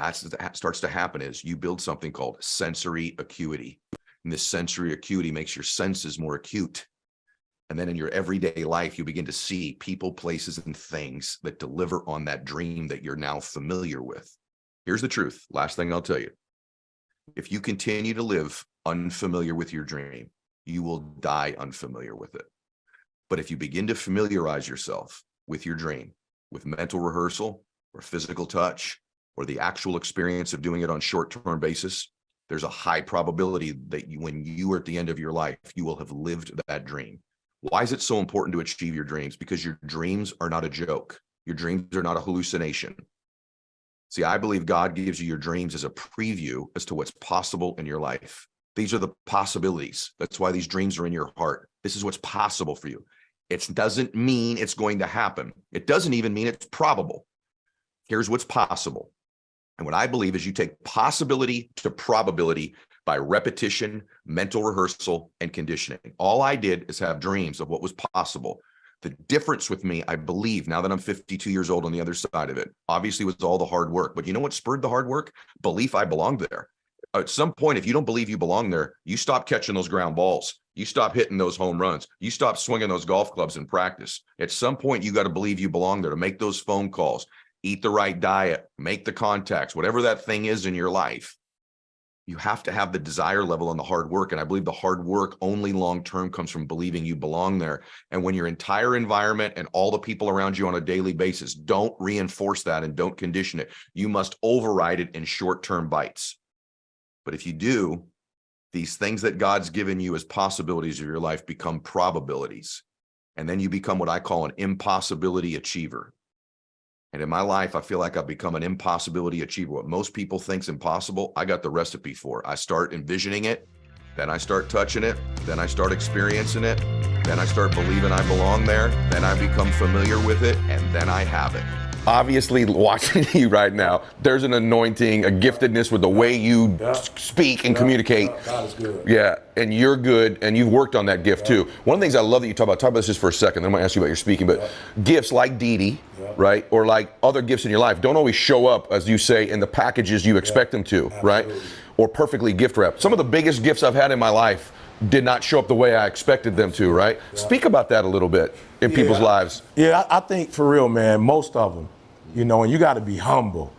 starts to happen is you build something called sensory acuity. And this sensory acuity makes your senses more acute. And then in your everyday life, you begin to see people, places, and things that deliver on that dream that you're now familiar with. Here's the truth. Last thing I'll tell you. If you continue to live unfamiliar with your dream, you will die unfamiliar with it. But if you begin to familiarize yourself with your dream, with mental rehearsal or physical touch, or the actual experience of doing it on short-term basis, there's a high probability that when you are at the end of your life, you will have lived that dream. Why is it so important to achieve your dreams? Because your dreams are not a joke. Your dreams are not a hallucination. See, I believe God gives you your dreams as a preview as to what's possible in your life. These are the possibilities. That's why these dreams are in your heart. This is what's possible for you. It doesn't mean it's going to happen. It doesn't even mean it's probable. Here's what's possible. And what I believe is you take possibility to probability by repetition, mental rehearsal, and conditioning. All I did is have dreams of what was possible. The difference with me, I believe, now that I'm 52 years old on the other side of it, obviously was all the hard work. But you know what spurred the hard work? Belief I belonged there. At some point, if you don't believe you belong there, you stop catching those ground balls. You stop hitting those home runs. You stop swinging those golf clubs in practice. At some point, you got to believe you belong there to make those phone calls, eat the right diet, make the contacts, whatever that thing is in your life. You have to have the desire level and the hard work. And I believe the hard work only long-term comes from believing you belong there. And when your entire environment and all the people around you on a daily basis don't reinforce that and don't condition it, you must override it in short-term bites. But if you do, these things that God's given you as possibilities of your life become probabilities. And then you become what I call an impossibility achiever. And in my life, I feel like I've become an impossibility achiever. What most people think's impossible, I got the recipe for. I start envisioning it, then I start touching it, then I start experiencing it, then I start believing I belong there, then I become familiar with it, and then I have it. Obviously, watching you right now, there's an anointing, a giftedness with the way you speak and communicate.
God is good.
Yeah, and you're good, and you've worked on that gift too. One of the things I love that you talk about this just for a second, then I'm gonna ask you about your speaking, but gifts like Doty, right, or like other gifts in your life don't always show up, as you say, in the packages you expect them to, right? Or perfectly gift wrapped. Some of the biggest gifts I've had in my life did not show up the way I expected them to, right? Speak about that a little bit in people's lives.
Yeah, I think for real, man, most of them, you know, and you got to be humble,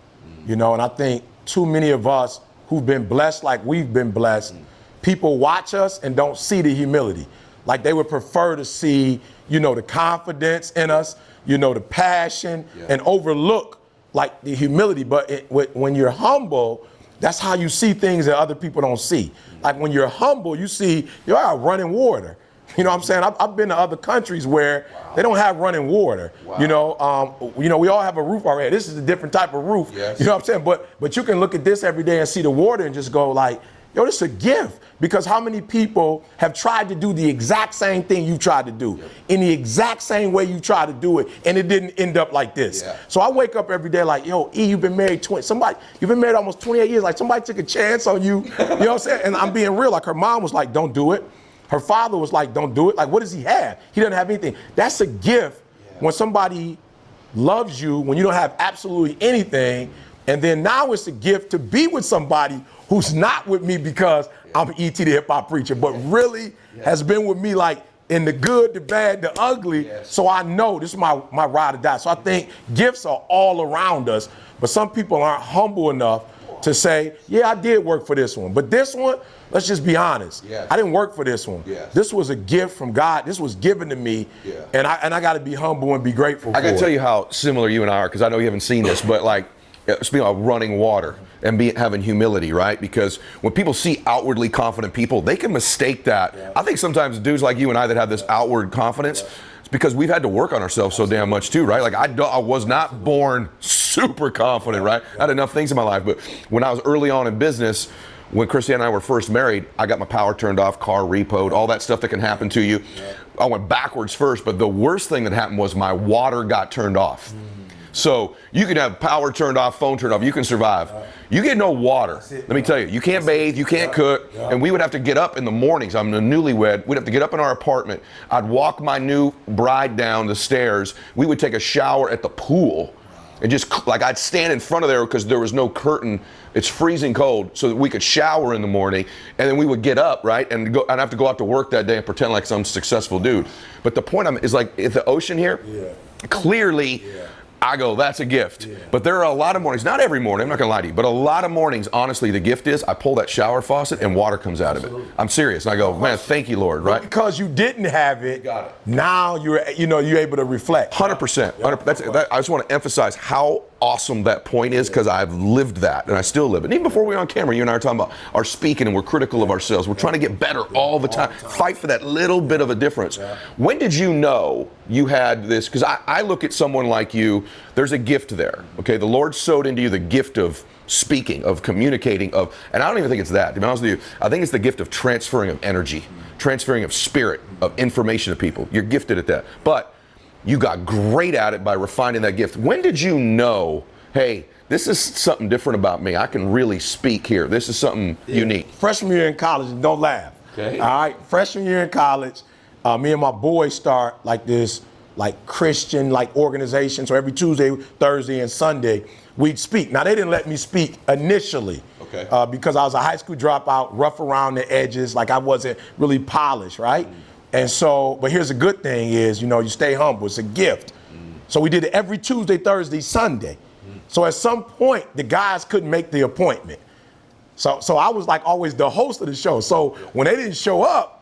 you know, and I think too many of us who've been blessed like we've been blessed, people watch us and don't see the humility. Like they would prefer to see, you know, the confidence in us, you know, the passion, and overlook like the humility. But when you're humble, that's how you see things that other people don't see. Like when you're humble, you see, you're out running water. You know what I'm saying? I've been to other countries where they don't have running water. You know, we all have a roof already. This is a different type of roof. You know what I'm saying? But you can look at this every day and see the water and just go like, yo, this is a gift. Because how many people have tried to do the exact same thing you tried to do in the exact same way you tried to do it, and it didn't end up like this. So I wake up every day like, yo, E, you've been married you've been married almost 28 years. Like somebody took a chance on you. You know what I'm saying? And I'm being real. Like her mom was like, don't do it. Her father was like, don't do it. Like, what does he have? He doesn't have anything. That's a gift when somebody loves you, when you don't have absolutely anything. And then now it's a gift to be with somebody who's not with me because I'm E.T. the hip hop preacher, but really has been with me like in the good, the bad, the ugly. So I know this is my ride or die. So I think gifts are all around us, but some people aren't humble enough to say, yeah, I did work for this one, but this one, let's just be honest. I didn't work for this one. This was a gift from God. This was given to me, and I got to be humble and be grateful.
I got to tell you how similar you and I are, because I know you haven't seen this, but like speaking of running water and having humility, right? Because when people see outwardly confident people, they can mistake that. I think sometimes dudes like you and I that have this outward confidence, it's because we've had to work on ourselves so damn much too, right? Like I was not born super confident, right? I had enough things in my life, but when I was early on in business, when Christy and I were first married, I got my power turned off, car repoed, all that stuff that can happen to you. I went backwards first, but the worst thing that happened was my water got turned off. So you can have power turned off, phone turned off, you can survive. You get no water. Let me tell you, you can't bathe, you can't cook, and we would have to get up in the mornings. I'm a newlywed. We'd have to get up in our apartment. I'd walk my new bride down the stairs. We would take a shower at the pool. And just like I'd stand in front of there because there was no curtain. It's freezing cold, so that we could shower in the morning, and then we would get up, right, and I'd have to go out to work that day and pretend like some successful dude. But the point is like at the ocean here, clearly. I go, that's a gift. But there are a lot of mornings, not every morning, I'm not gonna lie to you, but a lot of mornings, honestly, the gift is I pull that shower faucet and water comes out of it. I'm serious. And I go, man, thank you, Lord, right?
Because you didn't have it, now you're able to reflect.
100%. I just want to emphasize how awesome that point is, because I've lived that and I still live it. And even before we were on camera, you and I are talking about our speaking and we're critical of ourselves. We're trying to get better all the time. Fight for that little bit of a difference. When did you know you had this? Because I look at someone like you, there's a gift there. Okay, the Lord sowed into you the gift of speaking, of communicating, and I don't even think it's that, to be honest with you. I think it's the gift of transferring of energy, transferring of spirit, of information to people. You're gifted at that. But you got great at it by refining that gift. When did you know, hey, this is something different about me. I can really speak here. This is something unique.
Freshman year in college, and don't laugh. All right, freshman year in college, me and my boys start like this, like Christian like organization. So every Tuesday, Thursday, and Sunday, we'd speak. Now they didn't let me speak initially. Because I was a high school dropout, rough around the edges, like I wasn't really polished, right? And so, but here's a good thing is, you stay humble. It's a gift. So we did it every Tuesday, Thursday, Sunday. So at some point, the guys couldn't make the appointment. So I was like always the host of the show. So when they didn't show up,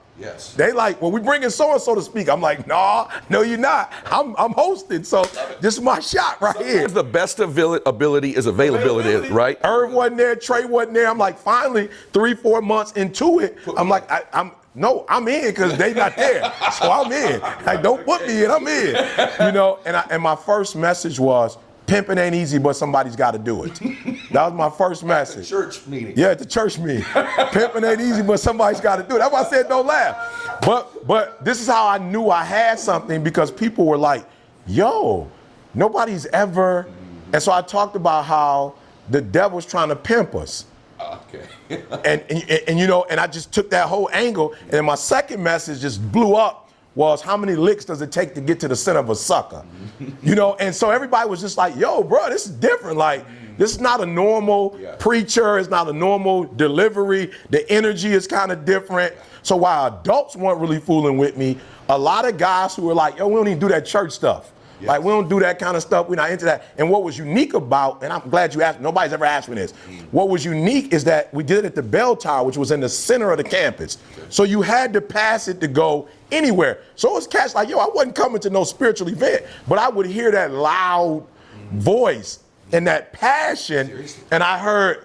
they like, well, we bringing so-and-so to speak. I'm like, no, you're not. I'm hosting. So this is my shot right here.
The best ability is availability, right?
Irv wasn't there, Trey wasn't there. I'm like, finally, 3-4 months into it, I'm like, I'm in because they not there. So I'm in. Like, don't put me in, I'm in. And my first message was, pimping ain't easy, but somebody's got to do it. That was my first message.
At the church meeting.
Yeah, at the church meeting. Pimping ain't easy, but somebody's got to do it. That's why I said don't laugh. But this is how I knew I had something, because people were like, yo, nobody's ever. And so I talked about how the devil's trying to pimp us. And I just took that whole angle. And then my second message just blew up. Was how many licks does it take to get to the center of a sucker? And so everybody was just like, yo, bro, this is different. Like, this is not a normal preacher. It's not a normal delivery. The energy is kind of different. So while adults weren't really fooling with me, a lot of guys who were like, yo, we don't even do that church stuff. Like, we don't do that kind of stuff. We're not into that. And what was unique about, and I'm glad you asked, nobody's ever asked me this. What was unique is that we did it at the bell tower, which was in the center of the campus. So you had to pass it to go anywhere. So it was cats like, yo, I wasn't coming to no spiritual event, but I would hear that loud voice and that passion, and I heard,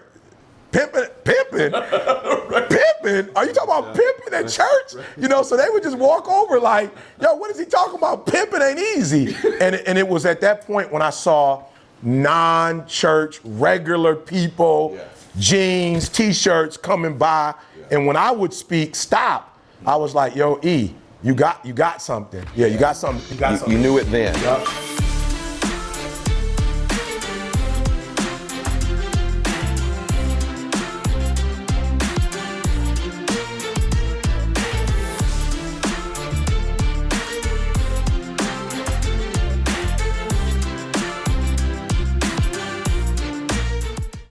pimping? Pimping? Are you talking about pimping at church? You know, so they would just walk over like, yo, what is he talking about? Pimping ain't easy. And it was at that point when I saw non-church, regular people, jeans, t-shirts coming by. And when I would speak, stop, I was like, yo, E, you got something. Yeah, you got something.
You knew it then.
Yep.